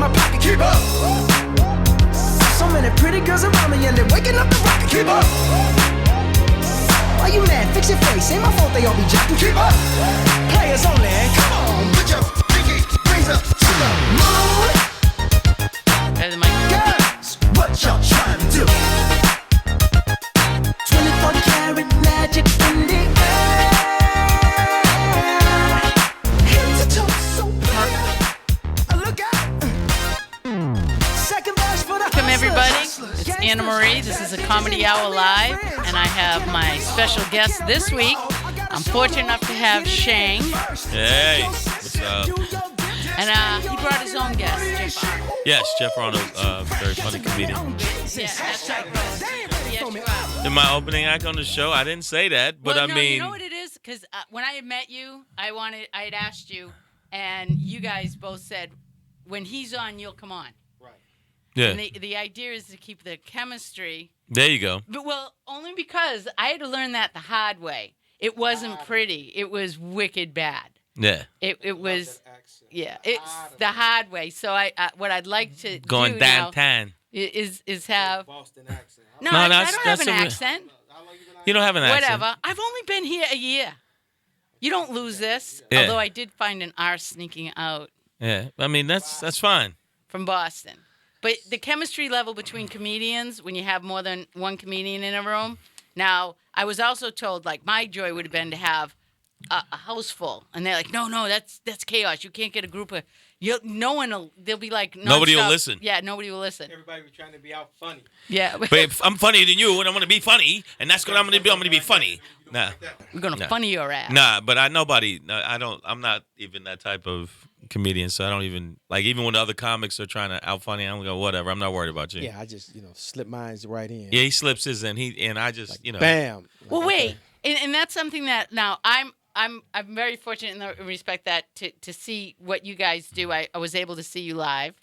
my pocket. Keep up. So many pretty girls around me and they're waking up the rocket. Keep up. Why you mad? Fix your face. Ain't my fault they all be jacking. Keep up. Players only. Come on, put your pinky rings up to the moon. Girls, what y'all trying to do? 24 karat magic in the air. Head to toe, so perfect. Look out. Second verse for the Welcome, everybody. hustlers. It's Anna Marie. This is a Comedy Hour Live, and I have my special guest this week. I'm fortunate enough to have Shang, Hey, what's up? and he brought his own guest, Jeff Arnold. Yes, Jeff Arnold, very funny comedian. Yeah, that's right, bro. He asked you out. In my opening act on the show, I didn't say that, but Well, I no, mean, you know what it is? Because when I had met you, I had asked you, and you guys both said, when he's on, you'll come on. yeah, And the idea is to keep the chemistry. there you go. But, well, only because I had to learn that the hard way. It wasn't pretty. It was wicked bad. Yeah, It was, yeah, it's the hard way. So I what I'd like to going do now downtown. is have Boston accent. no, No, I that's- don't have that's an a re- accent. You don't have an accent. Whatever. I've only been here a year. You don't lose this. Yeah. Although I did find an R sneaking out Yeah, I mean that's fine. from Boston. But the chemistry level between comedians, when you have more than one comedian in a room. Now, I was also told, like, my joy would have been to have a house full. And they're like, no, that's chaos. You can't get a group of, no one will, they'll be like, Nobody will nonstop. lison. Yeah, nobody will listen. Everybody was trying to be out funny. Yeah. But if I'm funnier than you, and I'm gonna be funny, and that's what I'm gonna be. I'm gonna be funny. Nah, We're going to No. funny your ass. nah. But I don't. I'm not even that type of comedian, so I don't even like. Even when the other comics are trying to out funny, I'm gonna go whatever. I'm not worried about you. Yeah, I just slip mines right in. Yeah, he slips his and I just Bam. Well, wait. And that's something that now I'm very fortunate in the respect that to see what you guys do. I was able to see you live.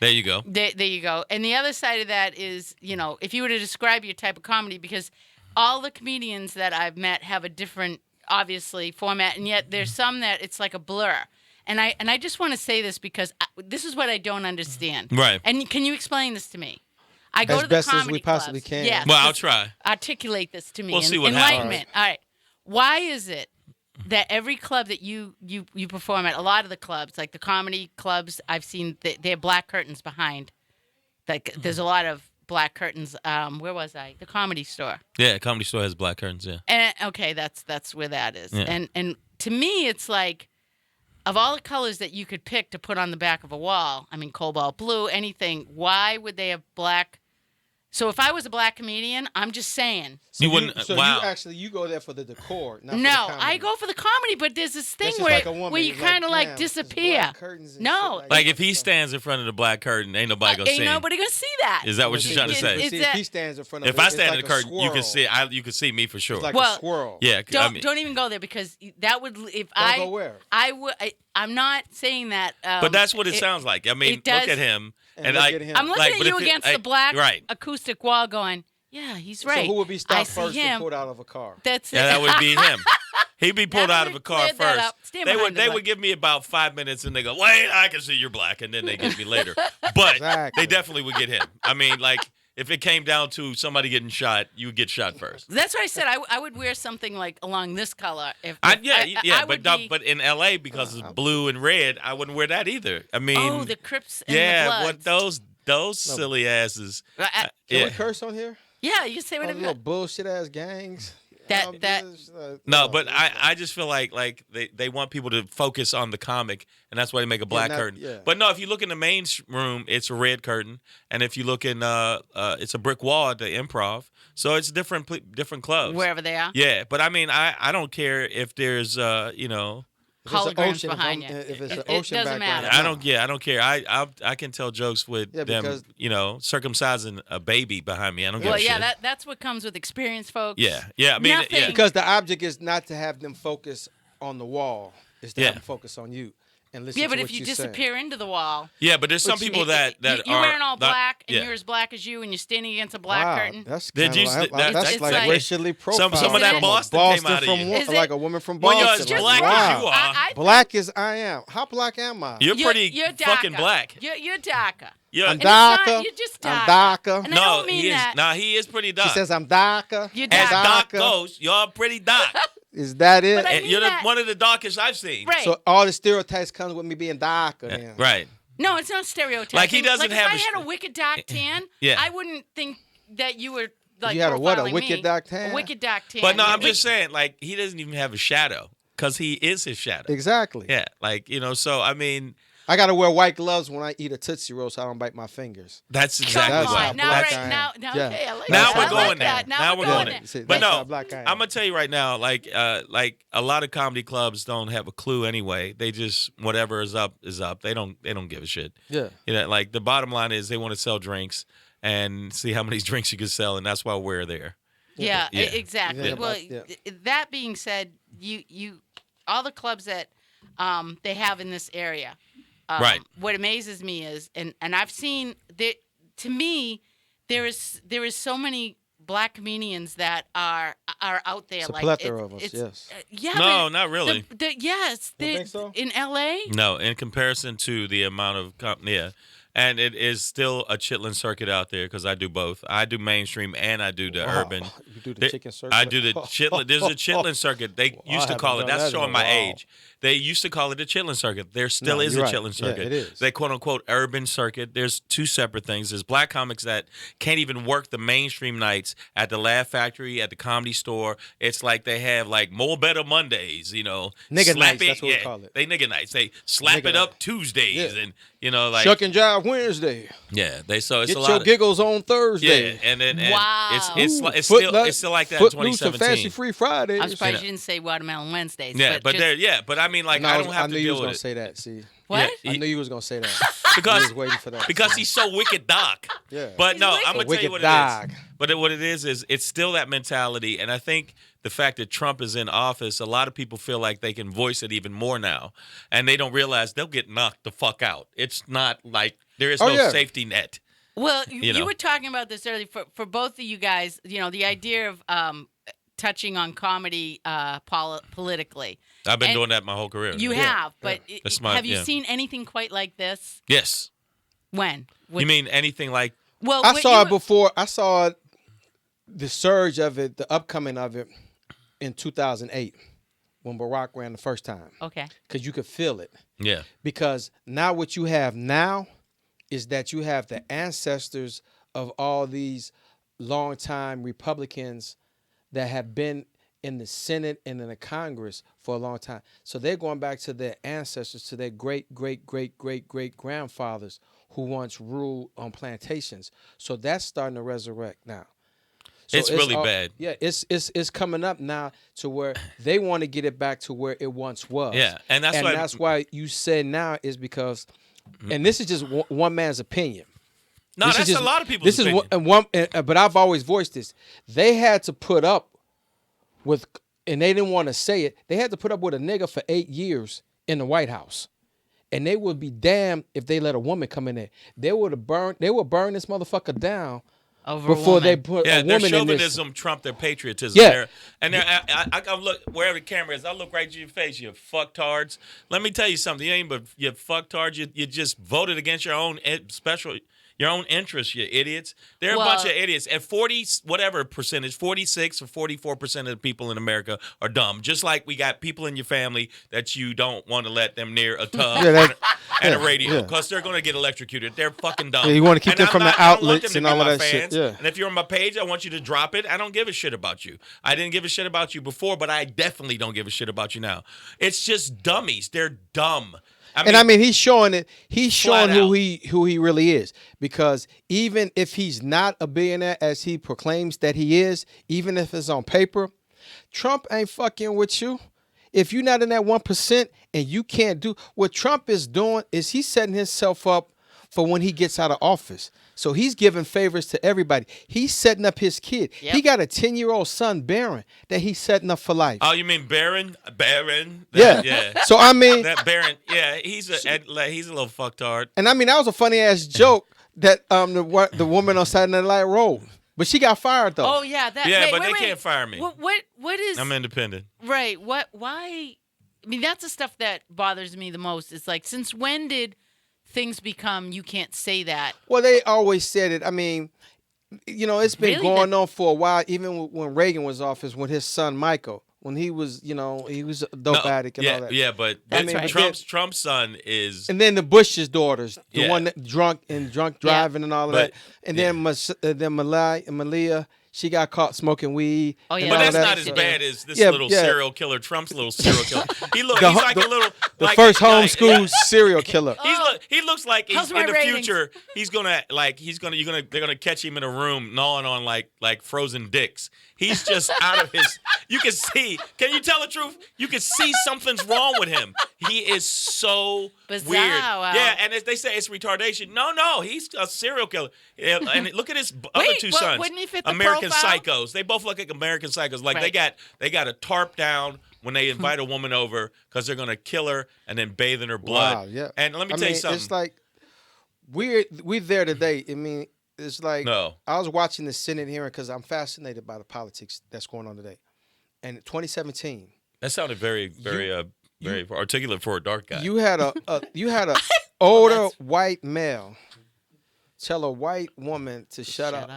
There you go. There you go. And the other side of that is, if you were to describe your type of comedy, because all the comedians that I've met have a different, obviously, format, and yet there's some that it's like a blur. And I just want to say this because this is what I don't understand. Right. And can you explain this to me? I go As to the best as comedy we possibly clubs. can. Yes. Well, I'll try. Articulate this to me. We'll see what happens. Enlightenment. All right. Why is it that every club that you perform at, a lot of the clubs, like the comedy clubs, I've seen they have black curtains behind. Like there's a lot of black curtains. Where was I? The Comedy Store. Yeah, Comedy Store has black curtains. Yeah. And okay, that's where that is. Yeah. And to me, it's like, of all the colors that you could pick to put on the back of a wall, I mean, cobalt blue, anything. Why would they have black? So if I was a black comedian, I'm just saying. So You wouldn't- So wow. you go there for the decor. Not for the No, comedy. I go for the comedy, but there's this thing That's just where like a woman. where you It's kind of like damn, there's disappear. black curtains and No, shit Like that. if he stands in front of the black curtain, ain't nobody gonna ain't see him. nobody gonna see that. Is that what you're trying to It- say? it- See, it's if that- he stands in front of If it, I it's stand like in the a curtain, you can swirl. see. You can see me for sure. It's like Well, a swirl. Yeah, Don't even go there because that would if Don't go where? I'm not saying that. But that's what it sounds like. I mean, it does- look at him, And and look like, at him. I'm looking like, at but you if it- against I- the black right. acoustic wall, going, yeah, he's right. So who would be I stopped see first him. and pulled out of a car? That's it. Yeah, that would be him. He'd be pulled Now out that of a we've car cleared that first. up, stand They behind would the they black. would give me about 5 minutes, and they go, "Wait, I can see you're black," and then they get me later. But Exactly. they definitely would get him. I mean, like if it came down to somebody getting shot, you would get shot first. That's what I said. I would wear something like along this color. If I, if- yeah, I but would no, be- but in L.A. because it's blue and red, I wouldn't wear that either. I mean, oh, the Crips and yeah, the what Bloods. those silly asses. Can Yeah. we curse on here? Yeah, you can say All whatever. little bullshit ass gangs. That- No, but I just feel like they want people to focus on the comic, and that's why they make a black not- curtain. yeah. But no, if you look in the main room, it's a red curtain, and if you look in it's a brick wall at the Improv, so it's different clubs. Wherever they are. Yeah, but I mean, I don't care if there's you know. If it's an Holograms ocean, behind if you. If it's an It ocean doesn't background, matter. I don't care. I can tell jokes with Yeah, them, because- you know, circumcising a baby behind me. I don't give Well, a yeah, shit. that's what comes with experience, folks. Yeah. I mean, Nothing. yeah. Because the object is not to have them focus on the wall; it's to Yeah. have them focus on you. and listen Yeah, to but what if you you're saying. disappear into the wall, Yeah, but there's some But you- people that you're are wearing all not- black, and yeah. you're as black as you, and you're standing against a black Wow, curtain. that's Did kind you of s- like, that- that's it's like like- racially profiled. some of that from a Boston came Boston out of from you. one, Is like it- a woman from Well, Boston. you're as Just black wow. as you are. I Black as I am. How black am I? You're pretty you're fucking darker. black. You're darker. You're, I'm And it's not- darker. you're just I'm darker. darker. And I no, don't mean he is. that. Nah, he is pretty dark. She says I'm darker. You're As darker. dark darker. goes, you're pretty dark. Is that it? But I And mean you're that- one of the darkest I've seen. Right. So all the stereotypes comes with me being darker. Then. Right. No, it's not stereotyping. Like, he doesn't like have if a I had sh- a wicked dark tan, Yeah. I wouldn't think that you were like You had a what, a profiling wicked me. dark tan? A wicked dark tan. But no, Yeah, I'm just saying, like, he doesn't even have a shadow because he is his shadow. Exactly. Yeah, like, so I mean, I gotta wear white gloves when I eat a Tootsie Roll so I don't bite my fingers. that's Come exactly That's on. why. how Now, black right I am. now, Yeah. okay, I like Now that. we're I going like there. that. Now we're going going there. there. See, But that's no, how black I am. I'm gonna tell you right now, like a lot of comedy clubs don't have a clue anyway. They just whatever is up is up. They don't give a shit. Yeah. Like the bottom line is they want to sell drinks and see how many drinks you can sell, and that's why we're there. Yeah, Yeah. exactly. Yeah, Well, yeah. that being said, you all the clubs that they have in this area. Right. What amazes me is, and I've seen that. To me, there is so many black comedians that are out there. It's a like plethora of us, yes. Yeah. No, but not really. Yes. You think so? In L.A. No, in comparison to the amount of yeah, and it is still a chitlin circuit out there because I do both. I do mainstream and I do the Wow. urban. You do the There- chicken circuit? I do the chitlin. There's a chitlin circuit. They Well, used I to call it. haven't done That's that in showing a my while. age. They used to call it the chitlin circuit. There still No, is a you're right. chitlin Yeah, circuit. it is. They quote unquote urban circuit. There's two separate things. There's black comics that can't even work the mainstream nights at the Laugh Factory, at the Comedy Store. It's like they have like More Better Mondays. Nigga slap nights, it- that's what we yeah, call it. They nigga nights. They slap Nigga it up night. Tuesdays Yeah. and like Shuck and Jive Wednesday. yeah. They so it's Get a your lot. giggles on Thursday. Yeah, and then and Wow. it's Footloose- still like that in Footloose and 2017. Fancy Free Fridays. I'm surprised Yeah. you didn't say Watermelon Wednesdays. Yeah, but just- but I mean, like No, I don't have knew to you deal was with gonna it say that. See, What? Yeah, I knew you was gonna say that. because I was waiting for that. because he's so wicked dark. Yeah. But He's no, wicked. I'm gonna tell Wicked you what dog. it is. But what it is it's still that mentality, and I think the fact that Trump is in office, a lot of people feel like they can voice it even more now, and they don't realize they'll get knocked the fuck out. It's not like there is Oh, no yeah. safety net. Well, You you know. were talking about this earlier for both of you guys. The idea of touching on comedy politically. I've been And doing that my whole career. You Yeah. have, but That's my- have you yeah. seen anything quite like this? Yes. When? You mean anything like? Well, I what saw you it before. I saw the surge of it, the upcoming of it, in 2008 when Barack ran the first time, Okay. because you could feel it. Yeah. Because now what you have now is that you have the ancestors of all these longtime Republicans that have been in the Senate and in the Congress for a long time. So they're going back to their ancestors, to their great, great, great, great, great grandfathers who once ruled on plantations. So that's starting to resurrect now. So It's really bad. Yeah, it's coming up now to where they want to get it back to where it once was. Yeah, and that's why you said now is because, and this is just one man's opinion. no, This is that's just- a lot of people's This opinion. is but I've always voiced this. They had to put up with, and they didn't want to say it. They had to put up with a nigga for 8 years in the White House, and they would be damned if they let a woman come in there. They would burn this motherfucker down Over a before they woman. put Yeah, a their woman in this. chauvinism trumped their patriotism. Yeah. I look wherever the camera is. I look right to your face. You fucktards. Let me tell you something. You ain't but you fucktards. You just voted against your own your own interests. You idiots. They're a bunch of idiots. At 40 whatever percentage, 46 or 44% of the people in America are dumb. Just like we got people in your family that you don't want to let them near a tub and a radio because they're going to get electrocuted. They're fucking dumb. Yeah, you wanna keep And them I'm from the not- I don't want outlets them to and be all of my that shit, fans. yeah. And if you're on my page, I want you to drop it. I don't give a shit about you. I didn't give a shit about you before, but I definitely don't give a shit about you now. It's just dummies. They're dumb. I mean, he's showing it. He's showing Flat who out. he really is. Because even if he's not a billionaire as he proclaims that he is, even if it's on paper, Trump ain't fucking with you. If you're not in that 1% and you can't do what Trump is doing, is he's setting himself up for when he gets out of office. So he's giving favors to everybody. He's setting up his kid. Yep. He got a 10-year-old son, Baron, that he's setting up for life. Oh, you mean Baron? Baron? Yeah. Yeah. So I mean, That Baron, yeah, he's a little fucktard. and I mean that was a funny ass joke that the woman on Saturday Night Live wrote, but she got fired though. Oh yeah, that. Yeah, wait, but wait, they wait. can't fire me. What is? I'm independent. Right. What? Why? I mean, that's the stuff that bothers me the most. It's like, since when did things become you can't say that? Well, they always said it. I mean, it's been Really? going on for a while. Even when Reagan was office, when his son Michael, when he was, he was a dope addict and all that. Yeah, but That's right. Trump's son is. And then the Bush's daughters, the Yeah. one that drunk driving and all of But- that. And then Malia, she got caught smoking weed. Oh, yeah. and But all that's that. not as So- bad as this Yeah, little yeah. serial killer, Trump's little serial killer. He's The like a little. The like, first like- homeschool serial killer. He looks like How's he's my in the ratings? future. They're gonna catch him in a room gnawing on like frozen dicks. He's just out of his. You can see. Can you tell the truth? You can see something's wrong with him. He is so Bizarre, weird. wow. Yeah, and as they say, it's retardation. No, he's a serial killer. Yeah, and look at his other Wait, two what- sons. wouldn't he fit the American profile? Psychos. They both look like American Psychos. Like Right. they got a tarp down when they invite a woman over because they're gonna kill her and then bathe in her blood. Wow, yeah. And let me tell you something. It's like we're there today. I mean, it's like No. I was watching the Senate hearing because I'm fascinated by the politics that's going on today. And in 2017, That sounded very articulate for a dark guy. you had a older white male tell a white woman to shut up.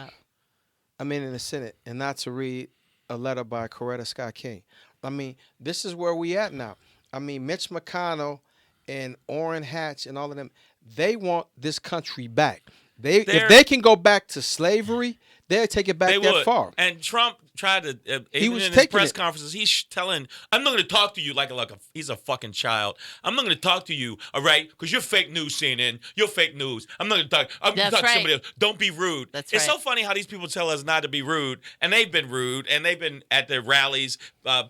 I mean, in the Senate, and not to read a letter by Coretta Scott King. I mean, this is where we at now. I mean, Mitch McConnell and Orrin Hatch and all of them, they want this country back. If they can go back to slavery, they'll take it back that far. And Trump tried to, even was in his taking press it. conferences, he's telling, I'm not going to talk to you like he's a fucking child. I'm not going to talk to you, all right? Because you're fake news, CNN. You're fake news. I'm not going to talk. I'm going to That's talk to somebody right. else. Don't be rude. That's It's right. so funny how these people tell us not to be rude, and they've been rude, and they've been at their rallies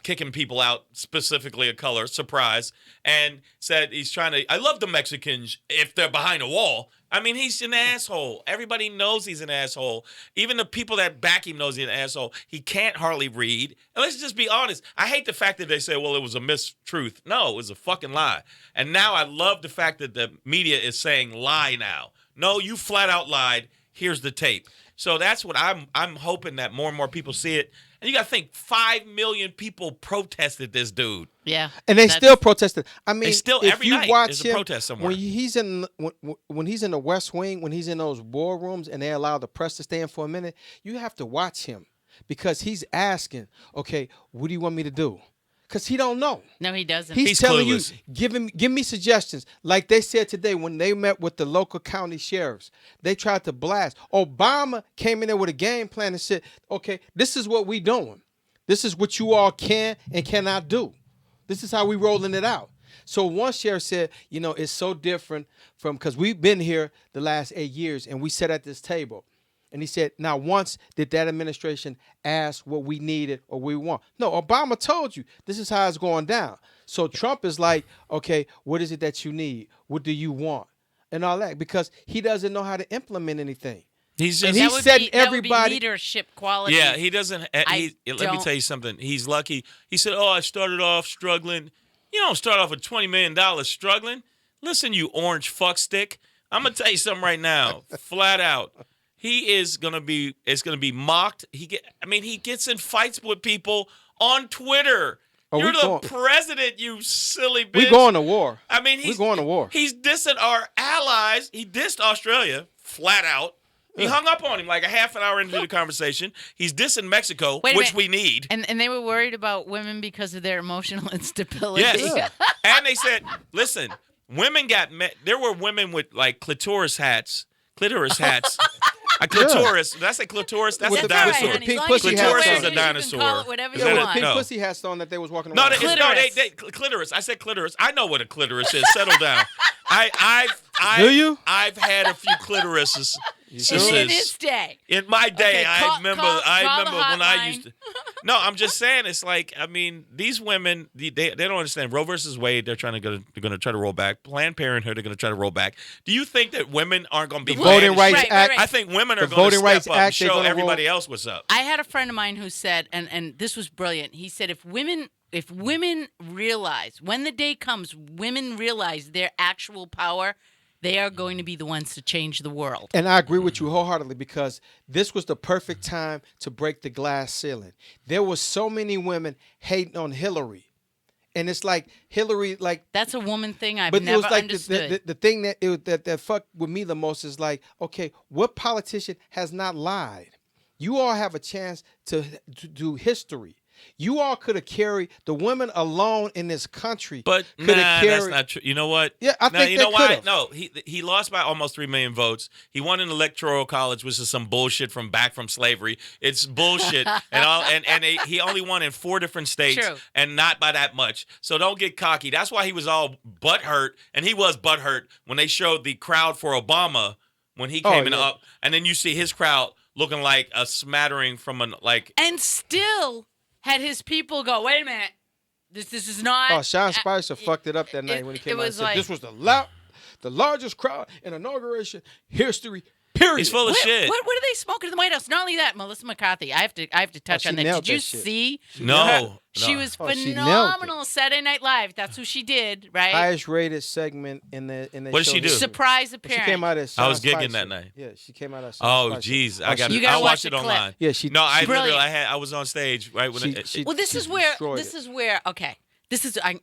kicking people out, specifically of color, surprise, and said he's trying to, I love the Mexicans if they're behind a wall. I mean, he's an asshole. Everybody knows he's an asshole. Even the people that back him knows he's an asshole. He can't hardly read. And let's just be honest. I hate the fact that they say, well, it was a mistruth. No, it was a fucking lie. And now I love the fact that the media is saying lie now. No, you flat out lied. Here's the tape. So that's what I'm hoping that more and more people see it. And you got to think 5 million people protested this dude. Yeah. And they That's- still protested. I mean, They still- if every you night watch there's a him, protest somewhere. when he's in the West Wing, when he's in those boardrooms and they allow the press to stay in for a minute, you have to watch him because he's asking, okay, what do you want me to do? Because he don't know. No, he doesn't. He's telling clueless. you, give me suggestions. Like they said today when they met with the local county sheriffs, they tried to blast. Obama came in there with a game plan and said, okay, this is what we doing. This is what you all can and cannot do. This is how we rolling it out. So one sheriff said, it's so different from, because we've been here the last 8 years and we sat at this table. And he said, now once did that administration ask what we needed or we want? No, Obama told you this is how it's going down. So Trump is like, okay, what is it that you need? What do you want? And all that, because he doesn't know how to implement anything. He's And just, he's setting that would be everybody- leadership qualities. yeah, he doesn't. Let me don't- tell you something. He's lucky. He said, "Oh, I started off struggling." You don't start off with $20 million struggling. Listen, you orange fuckstick. I'm gonna tell you something right now, flat out. He is gonna be. It's gonna be mocked. He gets in fights with people on Twitter. Oh, You're we the going- president, you silly bitch. We're going to war. I mean, We're going to war. He's dissing our allies. He dissed Australia flat out. He hung up on him like a half an hour into the conversation. He's dissing Mexico, Wait a which minute. we need. And they were worried about women because of their emotional instability. Yes. Yeah. And they said, listen, women got met. There were women with like clitoris hats. A clitoris. Did I say clitoris? That's With a the- dinosaur. with the pink As long pussy as you hats wear on. it, Clitoris is a you can dinosaur. call it whatever Is you that Yeah, a- with the want. pink No. pussy hats on that they was walking No, around. clitoris. I said clitoris. I know what a clitoris is. Settle down. Do you? I've had a few clitorises. sure? This in is- his day. In my day, Okay, I call- remember. call- I call the remember when I hotline. used to. No, I'm just saying. It's like, I mean, these women, they don't understand. Roe versus Wade, they're going to try to roll back. Planned Parenthood, they're going to try to roll back. Do you think that women aren't going to be The Voting mad as Rights shit? Act. I think women The are going to Voting Rights step up and Act, they're show gonna everybody roll- else what's up. I had a friend of mine who said, and this was brilliant. He said, if women realize, when the day comes, women realize their actual power, they are going to be the ones to change the world. And I agree with you wholeheartedly because this was the perfect time to break the glass ceiling. There was so many women hating on Hillary. And it's like Hillary, like, That's a woman thing I've but never it was like understood. the thing that fucked with me the most is like, okay, what politician has not lied? You all have a chance to do history. You all could have carried the women alone in this country. But could nah, have that's carried. not true. You know what? Yeah, I Nah, think you they know why? could've. No, he lost by almost 3 million votes. He won an electoral college, which is some bullshit from slavery. It's bullshit, he only won in 4 different states, True. and not by that much. So don't get cocky. That's why he was all butthurt, and he was butthurt when they showed the crowd for Obama when he came in yeah. up, and then you see his crowd looking like a smattering from And still had his people go, wait a minute, this is not. Oh, Sean Spicer fucked it up that night when he came out and was said like, this was the largest crowd in inauguration history. Period. He's full of shit. What are they smoking in the White House? Not only that, Melissa McCarthy. I have to touch she on that. nailed Did you that shit. see? No, She no. was Oh, she nailed it. phenomenal. Saturday Night Live. That's who she did, right? Highest rated segment in the What did show she do? history. Surprise She appearance. came out as I was Sean gigging Spicer. that night. Yeah, she came out as Oh, Spicer. jeez, Oh, I got. You I gotta watched watch it the clip. online. Yeah, she. No, I Brilliant. literally, I was on stage right when She- Well, this she is where destroyed it. okay.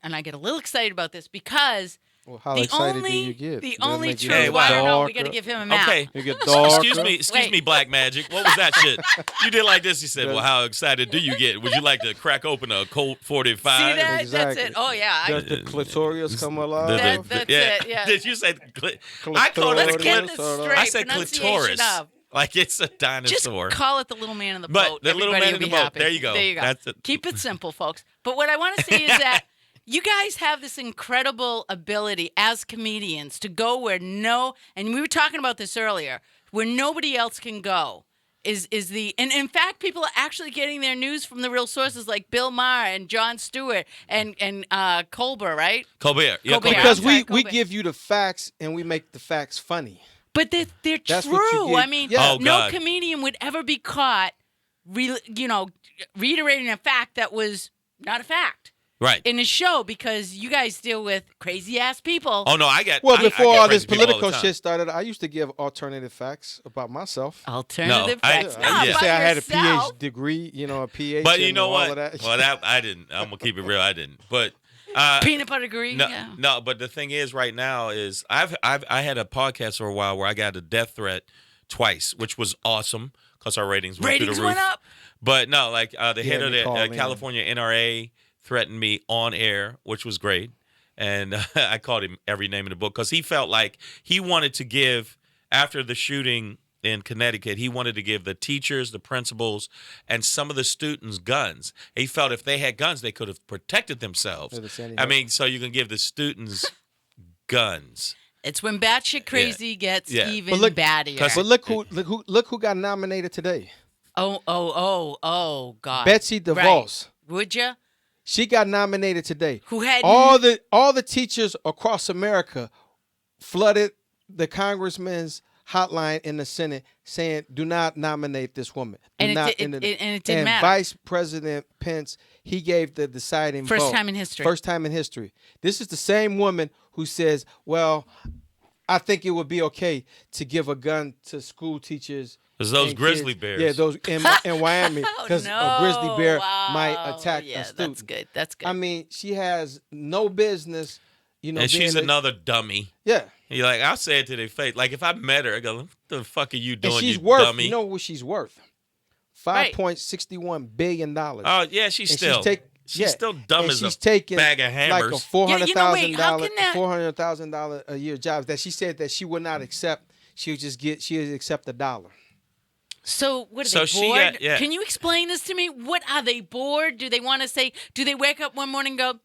And I get a little excited about this because Well, how the excited only do you get? the Does it only make you truth. Hey, Well, I don't know. We darker? got to give him a map. Okay. You get darker. Excuse me, Black Magic. What was that shit? You did like this. He said, "Well, how excited do you get? Would you like to crack open a Colt 45?" See that? That's Exactly. it. Oh yeah. Does the clitoris come alive? That's it, yeah. Did you say? I called it Let's a get clit. this straight. I said Pronunciation clitoris. of. Like it's a Just dinosaur. call it the little man in the But boat. the little Everybody man will in the be boat. happy. There you go. There you go. That's it. Keep it simple, folks. But what I want to say is that you guys have this incredible ability as comedians to go where and we were talking about this earlier, where nobody else can go. And in fact, people are actually getting their news from the real sources like Bill Maher and Jon Stewart and Colbert, right? Colbert. Yeah, Colbert. Colbert. Because I'm sorry, we Colbert. give you the facts and we make the facts funny. But they're That's what you true. get. I mean, Yeah. Oh, no God. comedian would ever be caught, reiterating a fact that was not a fact Right. in his show because you guys deal with crazy ass people. Oh no, I get. Well, I before get all this crazy people all the political time. shit started, I used to give alternative facts about myself. Alternative No, I- facts. yeah. Not You about say I had a yourself. PhD degree, a PhD. But you know all what? of that. Well, that I didn't. I'm gonna keep it real. I didn't. But Peanut butter degree. no, Yeah. no. But the thing is, right now is I had a podcast for a while where I got a death threat twice, which was awesome because our ratings went through Ratings the roof. went up. But no, like the head of me the call in. California NRA threatened me on air, which was great. And I called him every name in the book because he felt like he wanted to give, after the shooting in Connecticut, he wanted to give the teachers, the principals, and some of the students guns. He felt if they had guns, they could have protected themselves. Yeah, the Sandy I Hook. mean, so you can give the students guns. It's when batshit crazy gets Yeah. even But look- battier. Cause- But look who got nominated today. Oh, God. Betsy DeVos. Right. Would you? She got nominated today. Who had all the teachers across America flooded the congressman's hotline in the Senate saying, "Do not nominate this woman." Do And it not di- enter- and it didn't and matter. Vice President Pence, he gave the deciding First vote. time in history. First time in history. This is the same woman who says, "Well, I think it would be okay to give a gun to school teachers." There's those and grizzly kids." bears. Yeah, those in Miami because a grizzly bear might attack yeah, a student. That's good. That's good. I mean, she has no business, And being she's a- another dummy. Yeah, You're like, I'll say it to their face. Like if I met her, I go, "What the fuck are you doing, and she's you worth. dummy?" You know what she's worth? Right. $5.61 billion. Oh yeah, she's And still she's still dumb and as she's a taking bag of hammers. like a $400,000 wait, how can that- $400,000 a year job that she said that she would not accept. She would accept $1. So what are So they she bored? got- yeah. Can you explain this to me? What are they bored? Do they want to say? Do they wake up one morning and go,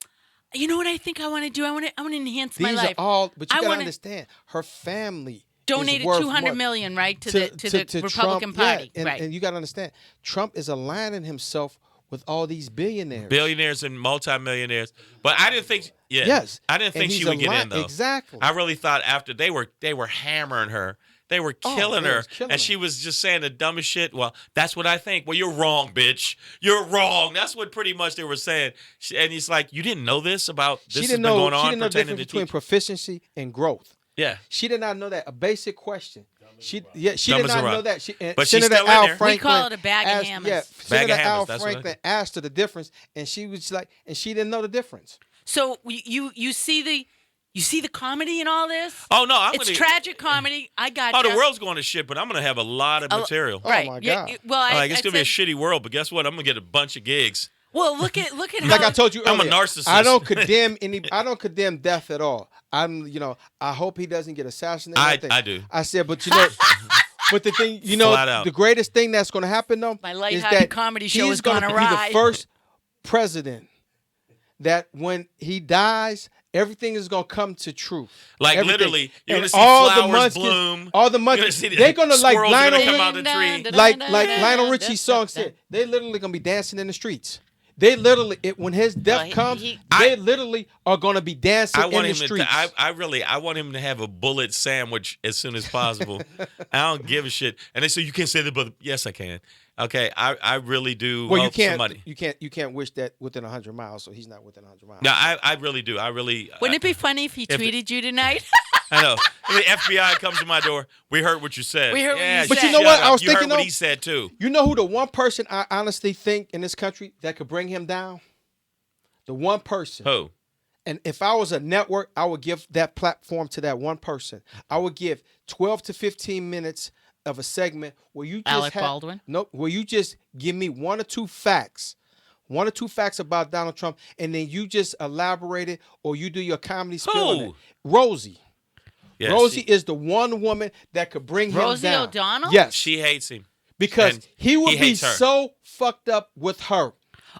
you know what I think I want to do? I want to enhance my These life. are all, but you I gotta wanna- understand, her family donated worth $200 more million, right, to the Republican Trump, Party, yeah, right? And you got to understand, Trump is aligning himself with all these billionaires. Billionaires and multimillionaires. But I didn't think. Yeah, Yes. I didn't think And she he's would get in aligned- though. exactly. I really thought after they were hammering her. They were killing they her, was killing and her. she was just saying the dumbest shit. Well, that's what I think. Well, you're wrong, bitch. You're wrong. That's what pretty much they were saying. And he's like, you didn't know this about this She has didn't been know. going She on didn't know the pertaining difference to between teaching. proficiency and growth. Yeah, She did not know that. A basic question. She Dumb did as not a know rock. that. But she's Senator still in Al there. We Franklin call it a bag of asked, hammers. Yeah, Bag Senator of hammers, Al that's what I Franklin think. asked her the difference, and she was like, and she didn't know the difference. So you see the comedy in all this? Oh no, I'm It's gonna. tragic comedy. I got Oh, the world's going to shit, but I'm gonna have a lot of material. Right. my Yeah, God. well, Like it's I gonna be a said- shitty world, but guess what? I'm gonna get a bunch of gigs. Well, look at how Like I told you I'm a earlier, narcissist. I don't condemn I don't condemn death at all. I hope he doesn't get assassinated. I do. I said, but but the thing, Flat out. the greatest thing that's going to happen though, My is lighthearted that comedy show he's has gone gonna awry. be the first president that when he dies, everything is going to come to truth. Like Everything. literally, you're And gonna see all the flowers Munchkins- bloom. all the You're Munchkins, gonna see the they're gonna like squirrels are Lionel gonna come out Richie- the tree. like Lionel Richie's song said, they literally gonna be dancing in the streets. They literally, when his death Well, comes, he- they literally are gonna be dancing I want in him the to. streets. I want him to have a bullet sandwich as soon as possible. I don't give a shit. And they say you can't say that, but yes, I can. Okay, I really do. well, you hope can't, Somebody. you can't wish that within 100 miles, so he's not within 100 miles. No, I really do. I really. Wouldn't it be funny if he if- tweeted you tonight? I know. The FBI comes to my door. We heard what you said. We heard what you yeah, said. But you shut know what? up. I was you thinking heard what though- he said too. You know who the one person I honestly think in this country that could bring him down? The one person. Who? And if I was a network, I would give that platform to that one person. I would give 12 to 15 minutes of a segment where you just Alec Baldwin? Nope, where you just give me one or two facts about Donald Trump, and then you just elaborate it, or you do your comedy spin on Who? it. Rosie. Yes, Rosie is the one woman that could bring Rosie him down. O'Donnell? Yes, she hates him. because and he would he be hates her. so fucked up with her.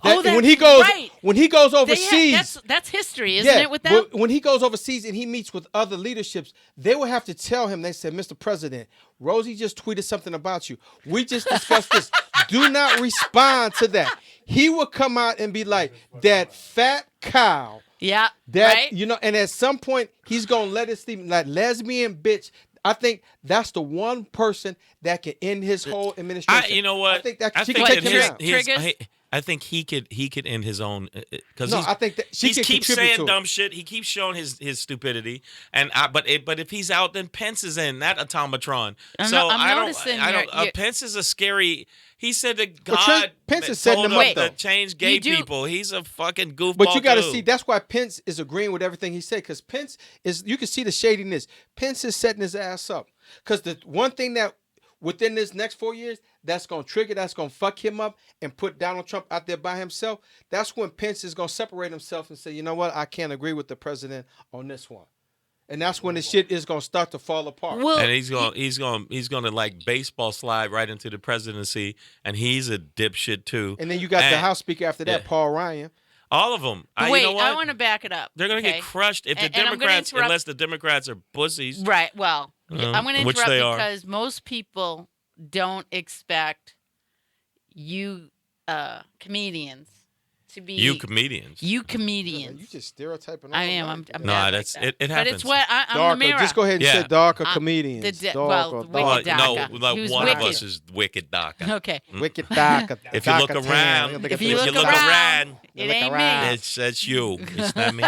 Oh, That when that's he goes right. when he goes overseas, That's history, isn't it, with them? but when he goes overseas and he meets with other leaderships, they will have to tell him, they said, Mr. President, Rosie just tweeted something about you. We just discussed this. Do not respond to that. He will come out and be like, that fat cow. Yeah, That right? and at some point he's gonna let it sleep like lesbian bitch. I think that's the one person that can end his whole administration. You know what? I think that she think can take that him his- down. Triggers? I think he could end his own because No, I think that she he can keeps contribute saying to it. dumb shit. He keeps showing his stupidity, but if he's out, then Pence is in that automatron. I'm so no- I'm I don't. noticing I don't. you're- Pence is a scary. He said that But God Pence is setting told him up, him though. to change gay You do- people. He's a fucking goofball. But you got to too. see, that's why Pence is agreeing with everything he said. Because Pence is, you can see the shadiness. Pence is setting his ass up. Because the one thing that within this next 4 years, that's going to trigger, that's going to fuck him up and put Donald Trump out there by himself, that's when Pence is going to separate himself and say, you know what, I can't agree with the president on this one. And that's when the shit is going to start to fall apart. Well, And he's gonna like baseball slide right into the presidency, and he's a dipshit too. And then you got the House Speaker after that, yeah. Paul Ryan. All of them. wait, you know what? I want to back it up. They're gonna okay? get crushed if the And I'm gonna Democrats, interrupt- unless the Democrats are pussies. Right. Well, I'm going to which interrupt they are. because most people don't expect you comedians to be You comedians. you You comedians. just stereotyping. I all am. night, I'm man. No, bad that's like that. it But happens. it's what I'm Darker. the mirror. Just go ahead and Yeah. say darker I'm comedians. the Darker, wicked Well, no, DACA. like Who's one of wicked. us is wicked DACA. Okay. Wicked darker. If you look darker around, tan. If you look look around, around, it look ain't around. me. that's you. It's not me.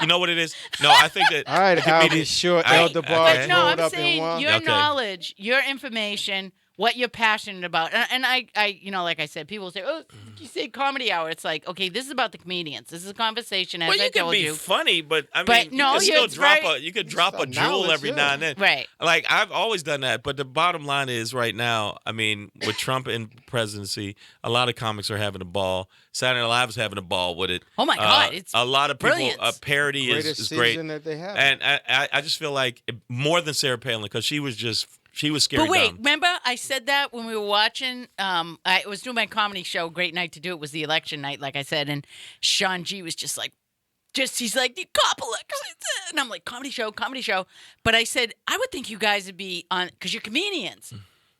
You know what it is? No, I think that. All right, the I'll be comedian- sure I- Elder okay. Bar But no, rolled I'm up in saying one. your Okay. knowledge, your information, what you're passionate about. And I, like I said, people say, oh, you say comedy hour. It's like, okay, this is about the comedians. This is a conversation, as Well, I you can told be you. funny, but I But mean, no, you can you're still drop very- you could drop a Some jewel knowledge, every yeah. now and then. Right. Like I've always done that, but the bottom line is right now, I mean, with Trump in presidency, a lot of comics are having a ball. Saturday Night Live is having a ball with it. Oh my God, it's a lot of people. brilliant. Parody Greatest is great, season that they have. and I just feel like more than Sarah Palin because she was scary. But wait, dumb. remember I said that when we were watching? I was doing my comedy show. Great night to do it was the election night, like I said, and Sean G was just like, he's like the Coppola. And I'm like, comedy show. But I said, I would think you guys would be on, because you're comedians.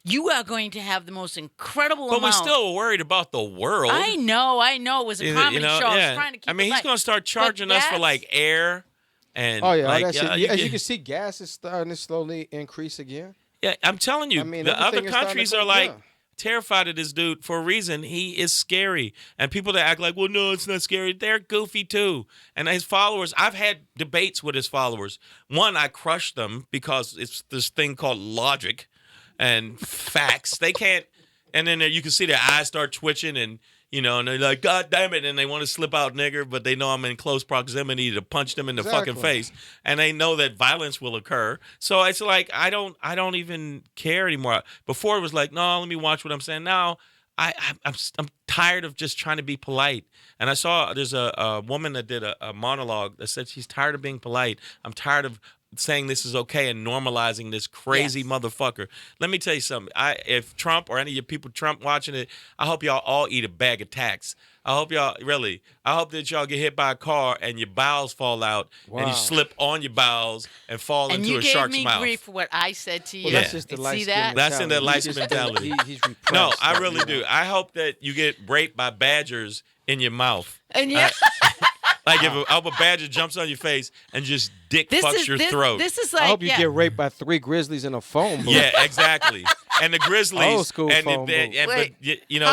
You are going to have the most incredible But amount. we're still worried about the world. I know. It was a comedy show. I was trying to keep I mean, it he's going to start But charging us for that's- like air and Oh yeah, all like, that shit. yeah, As you get- can see, gas is starting to slowly increase again. yeah, I'm telling you, I mean, the other everything is starting to countries go are like down. terrified of this dude for a reason. He is scary, and people that act like, well, no, it's not scary, they're goofy too. And his followers, I've had debates with his followers. One, I crushed them because it's this thing called logic and facts. They can't, and then you can see their eyes start twitching, and and they're like, God damn it, and they want to slip out nigger, but they know I'm in close proximity to punch them in the fucking Exactly. face, and they know that violence will occur. So it's like I don't even care anymore. Before it was like, no, let me watch what I'm saying. Now I'm tired of just trying to be polite. And I saw there's a woman that did a monologue that said she's tired of being polite. I'm tired of saying this is okay and normalizing this crazy Yes. motherfucker. Let me tell you something. If Trump or any of you people Trump watching it, I hope y'all all eat a bag of tax. I hope I hope that y'all get hit by a car and your bowels fall out and Wow. you slip on your bowels and fall And into you a gave shark's me mouth. grief for what I said to you. Well, that's just the See light that? That's in the light skin mentality. He's repressed. No, I that, really do. I hope that you get raped by badgers in your mouth. And yeah, Like if a badger jumps on your face and just dick fucks your throat. This is like, I hope you yeah. get raped by 3 grizzlies in a phone booth. Yeah, exactly. And the Grizzlies, Old school and phone booth. but Wait.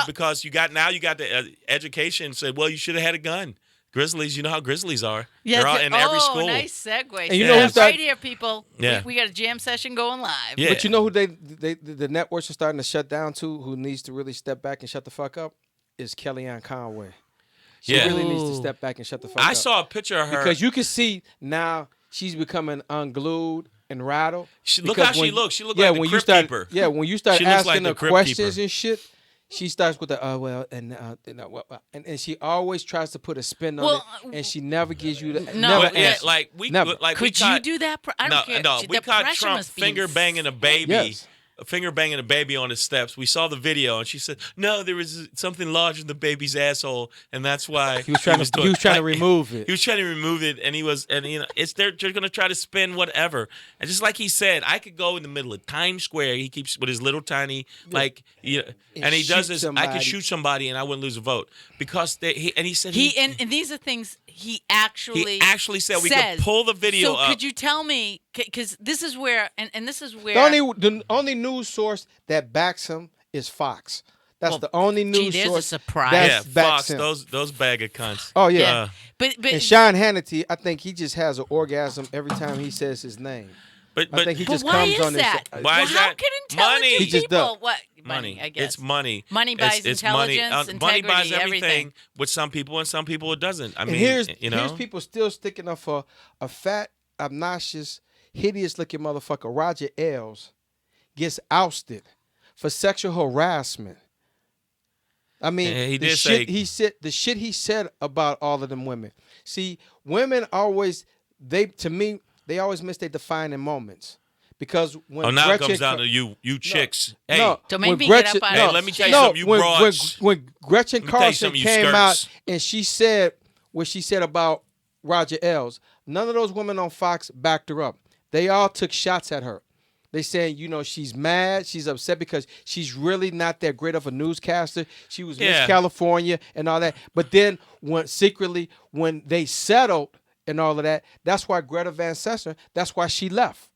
because you got the education. Said, well, you should have had a gun. Grizzlies, you know how Grizzlies are. Yeah, They're all in every school. Nice segue. And you know who's That's that- right here, people. Yeah. We got a jam session going live. Yeah. But you know who the networks are starting to shut down to, who needs to really step back and shut the fuck up, is Kellyanne Conway. She Yeah. really needs to Ooh. step back and shut the fuck up. I saw a picture of her. Because you can see now she's becoming unglued and rattled. Look Because how she when- looks. She look yeah, like the when you Crypt start, Keeper. yeah, when you start She looks asking like the her Crypt questions Keeper. and shit, she starts with and she always tries to put a spin on Well, it, and she never gives you the No, never yeah, answers. like we Never. we Could you caught, do that? I don't care. No, we The caught pressure Trump must be finger banging a baby. Yes. Finger banging a baby on the steps. We saw the video, and she said, "No, there was something large in the baby's asshole, and that's why He was trying to remove it. He was trying to remove it, and they're going to try to spin whatever. And just like he said, I could go in the middle of Times Square. He keeps with his little tiny and he does shoot this. I somebody. could shoot somebody, and I wouldn't lose a vote because he said And these are things he actually said we says. could pull the video So up. could you tell me? Because this is where, and this is where. The only news source that backs him is Fox. That's the only news there's a source surprise. that Yeah, backs Fox, him. those bag of cunts. Oh yeah. Yeah. But And Sean Hannity, I think he just has an orgasm every time he says his name. But I think he But just why comes is on that? this. Why Well, is how that? can intelligent Money. He just people? does. What money. I guess It's money. Money buys it's money. intelligence, Money buys integrity, everything everything. with some people, and some people it doesn't. I And mean, here's here's people still sticking up for a fat, obnoxious, hideous-looking motherfucker. Roger Ailes gets ousted for sexual harassment. I mean, Yeah, he the did shit say- the shit he said about all of them women. See, women always they always miss their defining moments. Because when Oh, now Gretchen it comes down to you chicks. Hey, no, Don't make when me Gretchen, get up out Hey, of let me this tell you chair. something, you broads. when Gretchen Let me tell you Carlson something, you came out skirts. and she said what she said about Roger Ailes, none of those women on Fox backed her up. They all took shots at her. They saying, she's mad, she's upset because she's really not that great of a newscaster. She was Yeah. Miss California and all that. But then when they settled and all of that, that's why Greta Van Susteren, that's why she left.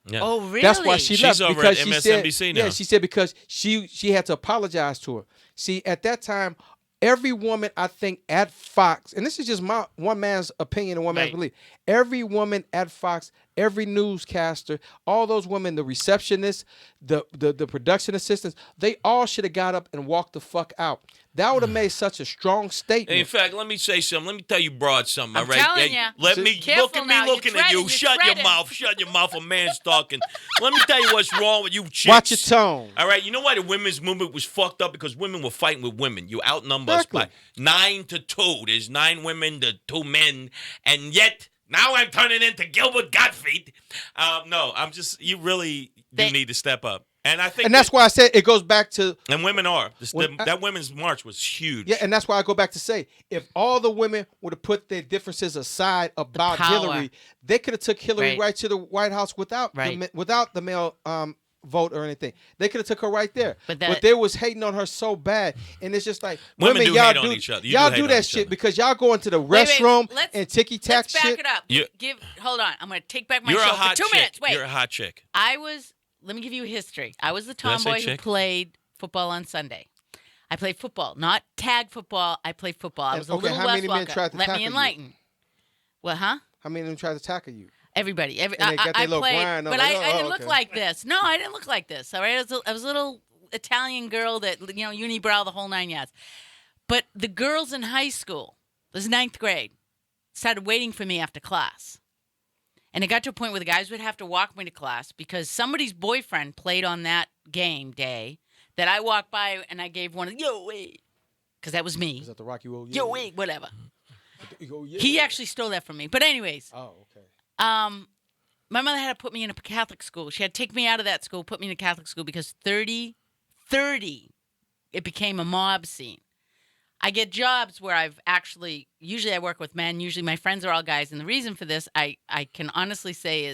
yeah. Oh, really? That's why she She's left over because at she MSNBC said, now. Yeah, she said because she had to apologize to her. See, at that time, every woman I think at Fox, and this is just my one man's opinion and one man's Right. belief. Every woman at Fox, every newscaster, all those women, the receptionists, the production assistants, they all should have got up and walked the fuck out. That would have made such a strong statement. In fact, let me say something. Let me tell you broad something, I'm all right? telling Yeah, ya. Let me Careful look at now, me you're looking at you. treading, Shut you're your treading. mouth. Shut your mouth. A man's talking. Let me tell you what's wrong with you chicks. Watch your tone. All right, you know why the women's movement was fucked up? Because women were fighting with women. You outnumber Exactly. us by 9-2. There's 9 women to 2 men, and yet now I'm turning into Gilbert Gottfried. No, I'm just. You really do They- need to step up. And I think And that's why I said it goes back to and women are. When That women's march was huge. yeah, and that's why I go back to say if all the women would have put their differences aside about power. Hillary, they could have took Hillary Right. right to the White House without without the male vote or anything. They could have took her right there. But they was hating on her so bad, and it's just like Women women, do y'all hate do on each other. You y'all do do hate on that each shit other. because y'all go into the Wait, restroom let's- and ticky tack Let's back shit. it up. You- Hold on. I'm going to take back my You're a show hot for 2 chick. minutes. Wait. You're a hot chick. Let me give you history. I was the Did I say tomboy who chick? played football on Sunday. I played football, not tag football. I played football. I And, was a okay, little how Wes many men Walker. tried to Let tackle me you? enlighten. Well, huh? How many of them tried to tackle you? Everybody. And they got their I little played, grind on, but like, I didn't look okay. like this. No, I didn't look like this. All right, I was a little Italian girl that unibrow the whole 9 yards. But the girls in high school, this is 9th grade, started waiting for me after class. And it got to a point where the guys would have to walk me to class because somebody's boyfriend played on that game day that I walked by and I gave one of yo wait, because that was me. Is that the Rocky Road? Yo wait, whatever. Yo, yeah. He actually stole that from me. But anyways, Oh, okay. my mother had to put me in a Catholic school. She had to take me out of that school, put me in a Catholic school because 30, it became a mob scene. I get jobs where usually I work with men. Usually my friends are all guys. And the reason for this, I can honestly say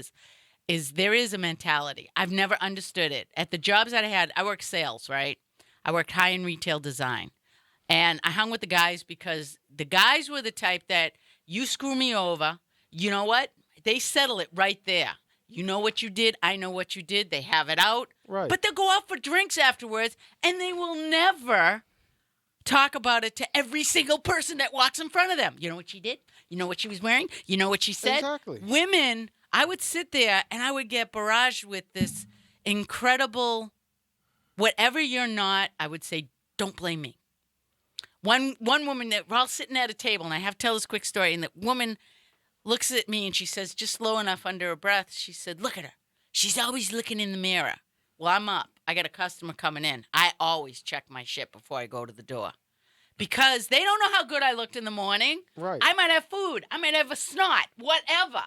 is there is a mentality. I've never understood it. At the jobs that I had, I worked sales, right? I worked high-end retail design. And I hung with the guys because the guys were the type that you screw me over. You know what? They settle it right there. You know what you did. I know what you did. They have it out. Right. But they'll go out for drinks afterwards, and they will never talk about it to every single person that walks in front of them. You know what she did? You know what she was wearing? You know what she said? Exactly. Women, I would sit there, and I would get barraged with this incredible, whatever you're not, I would say, don't blame me. One woman that we're all sitting at a table, and I have to tell this quick story, and the woman looks at me and she says, just low enough under her breath, she said, look at her. She's always looking in the mirror. Well, I'm up. I got a customer coming in. I always check my shit before I go to the door because they don't know how good I looked in the morning. Right. I might have food. I might have a snot, whatever.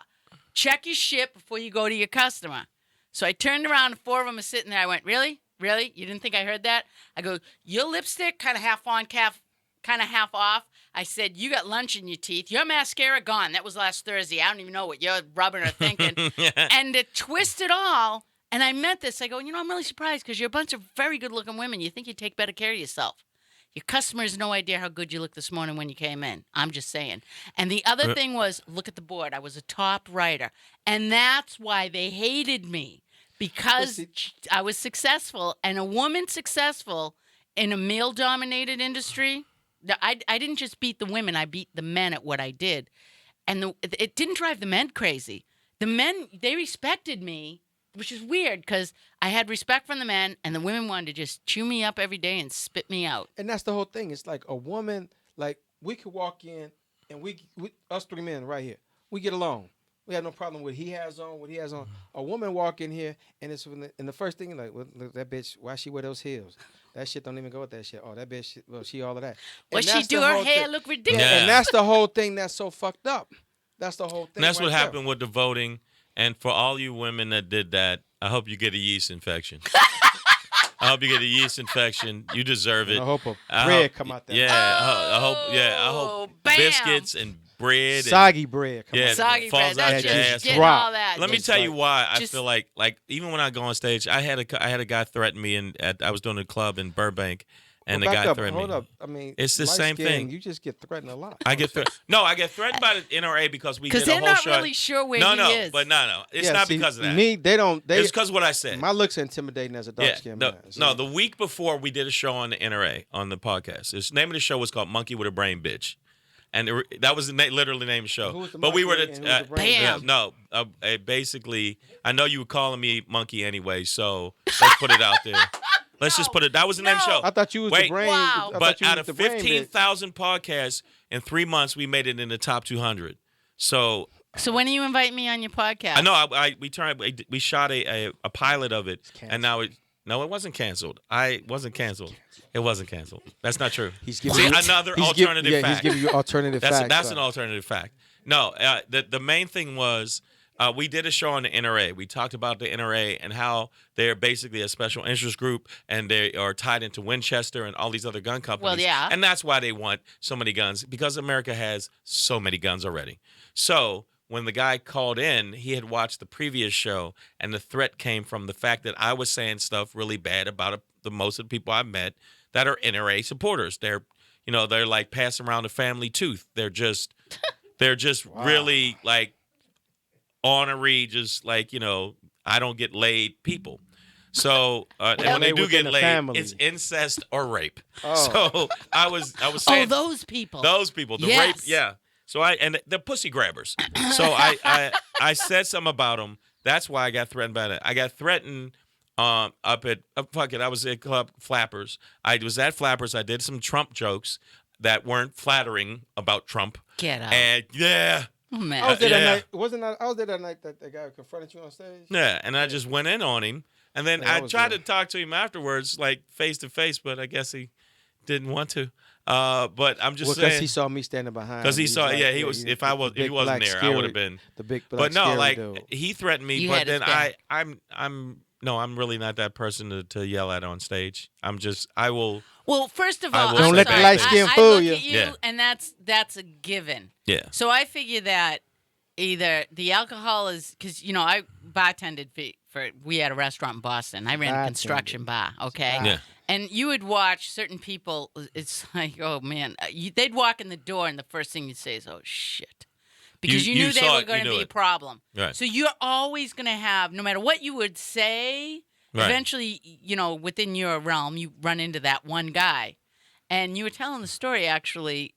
Check your shit before you go to your customer. So I turned around and 4 of them are sitting there. I went, really? Really? You didn't think I heard that? I go, your lipstick kind of half on, kind of half off. I said, you got lunch in your teeth. Your mascara gone. That was last Thursday. I don't even know what you're rubbing or thinking. And to twist it all, and I meant this. I go, I'm really surprised because you're a bunch of very good-looking women. You think you take better care of yourself. Your customers no idea how good you looked this morning when you came in. I'm just saying. And the other thing was, look at the board. I was a top writer. And that's why they hated me because I was successful. And a woman successful in a male-dominated industry, I didn't just beat the women. I beat the men at what I did. And it didn't drive the men crazy. The men, they respected me, which is weird because I had respect from the men, and the women wanted to just chew me up every day and spit me out. And that's the whole thing. It's like a woman, like we could walk in and we us 3 men right here, we get along. We have no problem with what he has on. A woman walk in here and and the first thing like, well, look, that bitch, why she wear those heels? That shit don't even go with that shit. Oh, that bitch, well, she all of that. What And she that's do the her whole hair thing. look ridiculous. Yeah. And that's the whole thing that's so fucked up. That's the whole thing. And that's right what there. happened with the voting. And for all you women that did that, I hope you get a yeast infection. I hope you get a yeast infection. You deserve it. I hope a I bread hope- come out there. Yeah, I hope. I Oh, hope bam. biscuits and bread. And, Soggy bread. Come Yeah, on. Soggy falls bread. out That's your just ass. getting Drop. all that. Let me Just tell you like- why I just- feel like even when I go on stage, I had a guy threaten me, and I was doing a club in Burbank, and Well, the back guy up. threatened Hold me. up. I mean, It's the light same skin, thing. You just get threatened a lot. I get threatened by the NRA because we did Because a they're whole not show. really sure where no, he no, is. but no, it's Yeah, not see, because of that. Me, they don't. It's because of what I said. My looks are intimidating as a dark Yeah, skinned no, man. no. The week before we did a show on the NRA on the podcast. The name of the show was called "Monkey with a Brain Bitch," and that was literally the name of the show. Who was the but we were monkey and who was the brain Bam. yeah, no. Basically, I know you were calling me monkey anyway, so let's put it out there. Let's just put it. That was the name of the show. I thought you was the Wait, brain. Wow. I thought But you out was of the brain bitch. 15,000 podcasts in 3 months, we made it in the top 200. So So when do you invite me on your podcast? I know we shot a pilot of it, canceled. and now it wasn't canceled. It wasn't canceled. That's not true. He's See, giving another he's alternative he's fact. giving you alternative facts. That's an alternative fact. No, the main thing was we did a show on the NRA. We talked about the NRA and how they're basically a special interest group, and they are tied into Winchester and all these other gun companies. Well, yeah. And that's why they want so many guns, because America has so many guns already. So when the guy called in, he had watched the previous show, and the threat came from the fact that I was saying stuff really bad about the most of the people I met that are NRA supporters. They're like passing around the family tooth. They're just really like ornery, just like, I don't get laid people. So and when they do get within the laid, family. it's incest or rape. Oh. So I was Oh, saying those people. those people, the Yes. rape, yeah. So and the pussy grabbers. So I said something about them. That's why I got threatened by that. I got threatened up at I was at Club Flappers. I was at Flappers. I did some Trump jokes that weren't flattering about Trump. Get out. And yeah. Oh, man. I was there Yeah. that night. I was there that night that guy confronted you on stage. Yeah, and I just went in on him, and then Yeah, I I was tried there. to talk to him afterwards, like face to face, but I guess he didn't want to. But I'm just Well, because saying, he saw me standing behind. because he was saw, like, he was. If I was, the if he big wasn't black there, I scary- would have been. the big black. But no, scary like dude. he threatened me, You but had his then back. I'm really not that person to yell at on stage. I will. Well, first of I all, will I'm Don't let the sorry. light skin I fool look you. at you, Yeah. and that's a given. Yeah. So I figure that either the alcohol is because I bartended we had a restaurant in Boston. I ran a Bartended. construction bar. Okay. Yeah. And you would watch certain people. It's like, oh man, they'd walk in the door, and the first thing you'd say is, "Oh shit," because you you knew they saw were it, going you to knew be a it. problem. Right. So you're always going to have, no matter what you would say. Right. Eventually, within your realm, you run into that one guy. And you were telling the story, actually,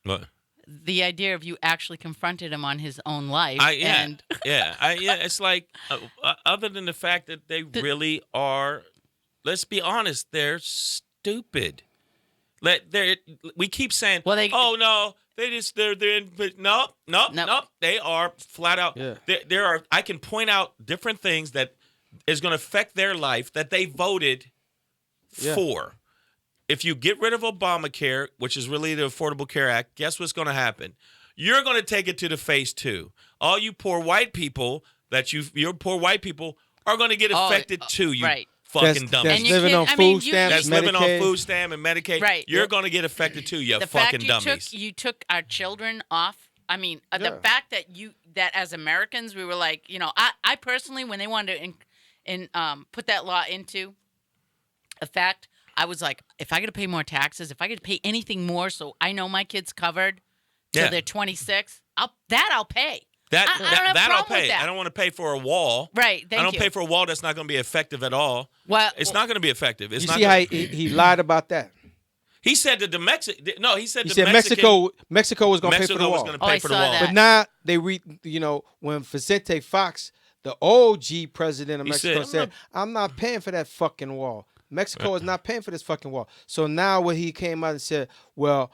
What? the idea of you actually confronted him on his own life. Yeah. And Yeah. It's like, other than the fact that they really are, let's be honest, they're stupid. We keep saying, Well, they- oh no, they're in, but nope. They are flat out. Yeah. There are. I can point out different things that is going to affect their life that they voted Yeah. for. If you get rid of Obamacare, which is really the Affordable Care Act, guess what's going to happen? You're going to take it to the face too. All you poor white people your poor white people are going to get affected too. You right. fucking That's dummies. And you living can- on I mean, food you- stamps, That's living on Medicaid. food stamp and Medicaid. Right. You're going to get affected too. You the fucking fact dummies. you took our children off. I mean, the Yeah. fact that as Americans we were like, I personally, when they wanted to put that law into effect, I was like, if I got to pay more taxes, if I got to pay anything more, so I know my kids covered till Yeah. they're 26, I'll pay. That I don't have a that I'll problem with pay. that. I don't want to pay for a wall. Right. Thank I don't you. pay for a wall that's not going to be effective at all. Well, It's not going to be effective. It's You not see gonna, how he lied about that? he said that the Mexican. No, he said He the said Mexican, Mexico was going to pay for Mexico the was wall. going to Oh, pay I for the saw wall. that. But now when Vicente Fox, the OG president of He Mexico, said, said, "I'm not paying for that fucking wall. Mexico is not paying for this fucking wall." So now when he came out and said, "Well,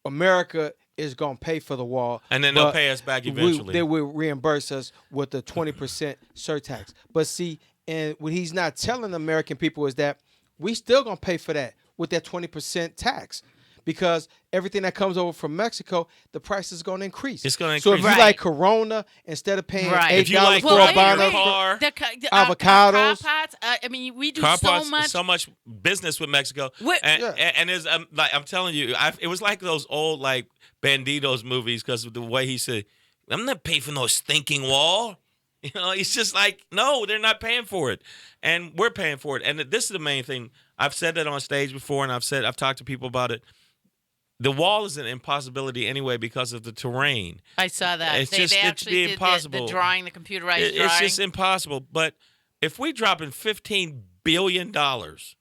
America is gonna pay for the wall, And then they'll but pay us back eventually." they will reimburse us with the 20% surtax." But see, and what he's not telling the American people is that we still gonna pay for that with that 20% tax. Because everything that comes over from Mexico, the price is going to increase. It's gonna So if increase. you Right. like Corona, instead of paying Right. $8 If you like for Well, a wait, bottle, wait. car, car avocados. pots. I mean, we do car so parts, much. so much business with Mexico, and Yeah. and there's like I'm telling you, it was like those old like Bandidos movies because of the way he said, "I'm not paying for no stinking wall." It's just like, no, they're not paying for it, and we're paying for it. And this is the main thing. I've said that on stage before, and I've talked to people about it. The wall is an impossibility anyway because of the terrain. I saw that. It's They just- it'd actually be did impossible. the drawing, the computerized It's drawing. just impossible. But if we dropping $15 billion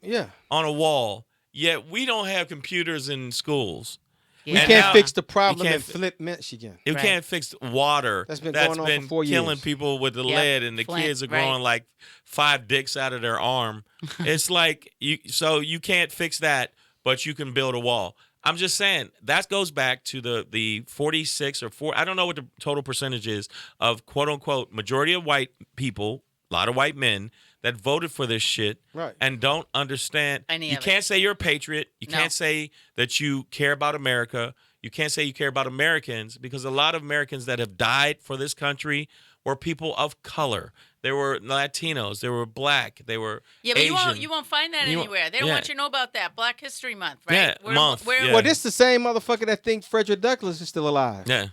Yeah. on a wall, yet we don't have computers in schools. We Yeah. And can't now- fix the problem you in can't Flint, Michigan. You Right. can't fix water That's been going on for 4 killing years. people with the Yep. lead, and the Flint, kids are right. growing like 5 dicks out of their arm. It's like so you can't fix that, but you can build a wall. I'm just saying that goes back to the 46 or 4. I don't know what the total percentage is of quote unquote majority of white people, a lot of white men that voted for this shit Right. and don't understand. Any You of it. can't say you're a patriot. You No. can't say that you care about America. You can't say you care about Americans because a lot of Americans that have died for this country were people of color. They were Latinos. They were black. They were Yeah, but Asian. you won't find that You won't- anywhere. They don't yeah. want you to know about that. Black History Month, right? Yeah, month, yeah. Well, this the same motherfucker that think Frederick Douglass is still alive. Yeah.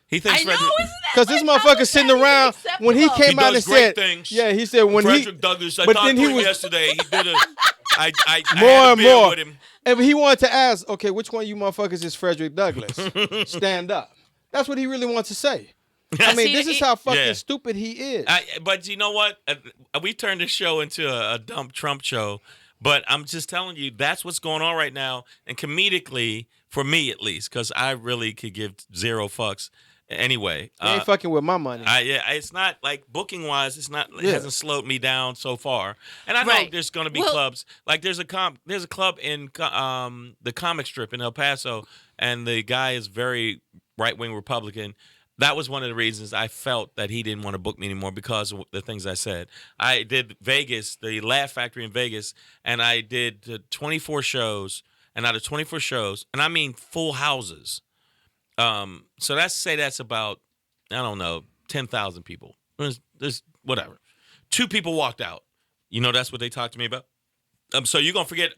He thinks I know, Frederick, isn't that Because this like, how motherfucker is sitting that even around when he acceptable? came out and does great said, things. yeah, he said when Frederick Douglass, I but talked then to he him was yesterday. He did a, I more had a and beer more. with him. And he wanted to ask, okay, which one of you motherfuckers is Frederick Douglass? Stand up. That's what he really wants to say. I mean, See, this is he- how fucking Yeah. stupid he is. But you know what? We turned this show into a dumb Trump show. But I'm just telling you, that's what's going on right now. And comedically, for me at least, because I really could give zero fucks anyway. He ain't fucking with my money. It's not like booking wise. It's not. It Yeah. hasn't slowed me down so far. And I know Right. there's going to be Well- clubs. Like there's a club in the comic strip in El Paso, and the guy is very right wing Republican. That was one of the reasons I felt that he didn't want to book me anymore because of the things I said. I did Vegas, the Laugh Factory in Vegas, and I did 24 shows. And out of 24 shows, and I mean full houses. So that's about, I don't know, 10,000 people. There's whatever. 2 people walked out. You know, that's what they talked to me about. So you're going to forget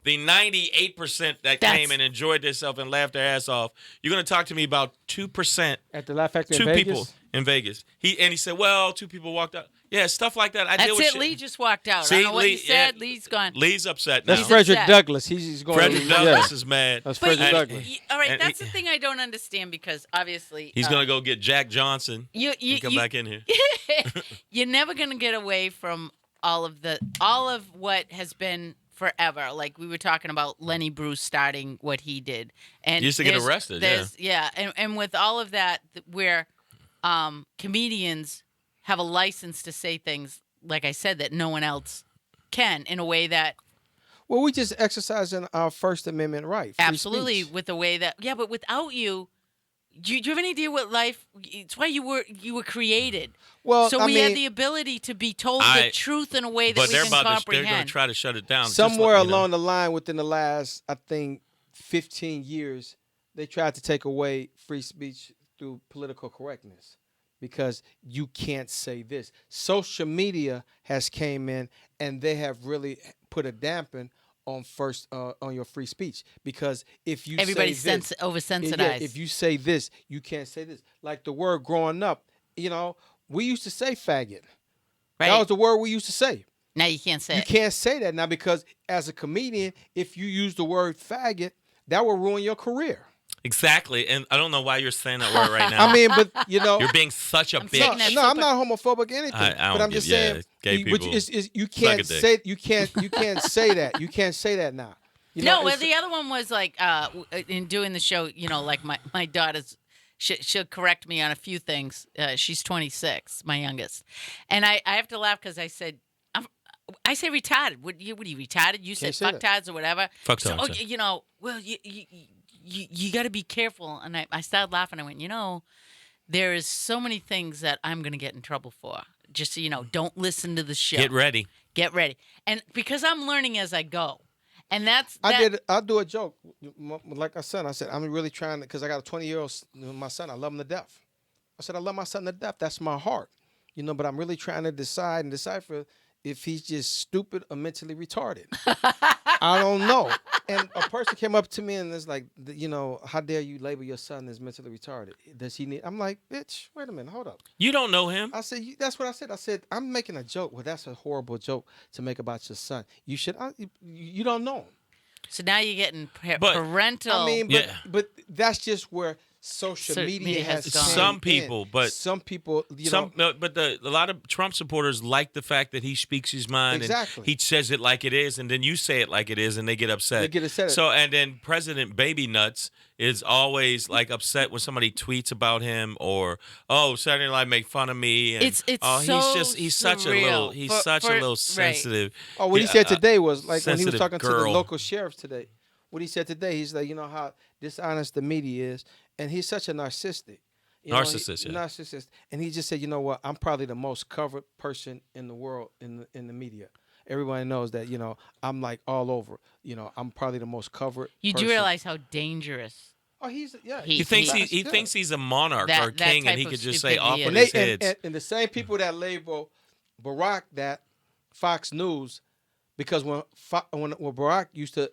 the 98% that came and enjoyed themselves and laughed their ass off. You're going to talk to me about 2%. At the Laugh Factory in 2 Vegas? people in Vegas. He said, well, 2 people walked out. Yeah, stuff like that. I deal That's with it. shit. Lee just walked out. I See, don't know what he Lee- said. yeah. Lee's gone. Lee's upset now. That's Frederick upset. Douglass. He's going Frederick to, Douglass yeah. is mad. That's But Frederick you- Douglass. all right, And that's he- the thing I don't understand because obviously He's going to go get Jack Johnson you and come back in here. you're never going to get away from all of what has been forever. Like we were talking about Lenny Bruce starting what he did, and He used to get there's- arrested, there's- yeah, and with all of that, where comedians have a license to say things, like I said, that no one else can in a way that Well, we just exercising our First Amendment right. Free absolutely speech. with the way that but without you. Do you have any idea what life? It's why you were created. Well, So I we mean, have the ability to be told I- the truth in a way that But we they're can about to, they're comprehend. going to try to shut it down. just somewhere like, you know. along the line within the last, I think, 15 years, they tried to take away free speech through political correctness because you can't say this. Social media has came in and they have really put a dampen on on your free speech because if you Everybody's say this, oversensitized. yeah, if you say this, you can't say this. Like the word growing up, we used to say faggot. right That was the word we used to say. now, you can't say You it. can't say that now because as a comedian, if you use the word faggot, that will ruin your career. Exactly. And I don't know why you're saying that word right now. I mean, but you're being such a I'm bitch. taking that no, I'm super- not homophobic or anything. I but don't I'm just give- yeah, saying, gay but people you suck can't a dick. say you can't say that. You can't say that now. You know, No, well, it's- the other one was like in doing the show. Like my daughter's. She'll correct me on a few things. She's 26, my youngest, and I have to laugh because I said. I say retarded. What are you retarded? You said Can't say that. fucktards or whatever. Fucktards, So, yeah. well, you got to be careful. And I started laughing. I went, there is so many things that I'm going to get in trouble for. Just so you know, don't listen to the show. Get ready. Get ready. And because I'm learning as I go. And that's I do a joke. Like I said, I'm really trying to, because I got a 20-year-old, my son, I love him to death. I said, I love my son to death. That's my heart. But I'm really trying to decipher if he's just stupid or mentally retarded. I don't know. And a person came up to me and is like, how dare you label your son as mentally retarded? Does he need? I'm like, bitch, wait a minute, hold up. You don't know him. I said, that's what I said. I said, I'm making a joke. Well, that's a horrible joke to make about your son. You should, you don't know him. So now you're getting But- parental. I mean, Yeah. but that's just where social media has gone. came Some in. people, but- some people, A lot of Trump supporters like the fact that he speaks his mind Exactly. and he says it like it is, and then you say it like it is, and they get upset. They get upset. So, and then President Baby Nuts is always like upset when somebody tweets about him or Saturday Night Live make fun of me. And, It's he's such a little right. sensitive. Oh, what he said today was like when he was sensitive talking to the girl. local sheriffs today. What he said today, he's like, how dishonest the media is, and he's such a narcissistic. Narcissist, yeah. Narcissist, and he just said, you know what? I'm probably the most covered person in the world in the media. Everybody knows that, I'm like all over. I'm probably the most covered. You do person. realize how dangerous Oh, he's yeah. He He thinks he- he thinks he's a monarch That- or that king, and type he of could just say stupidity off is- with and his they heads. and the same people that label Barack that Fox News, because when Barack used to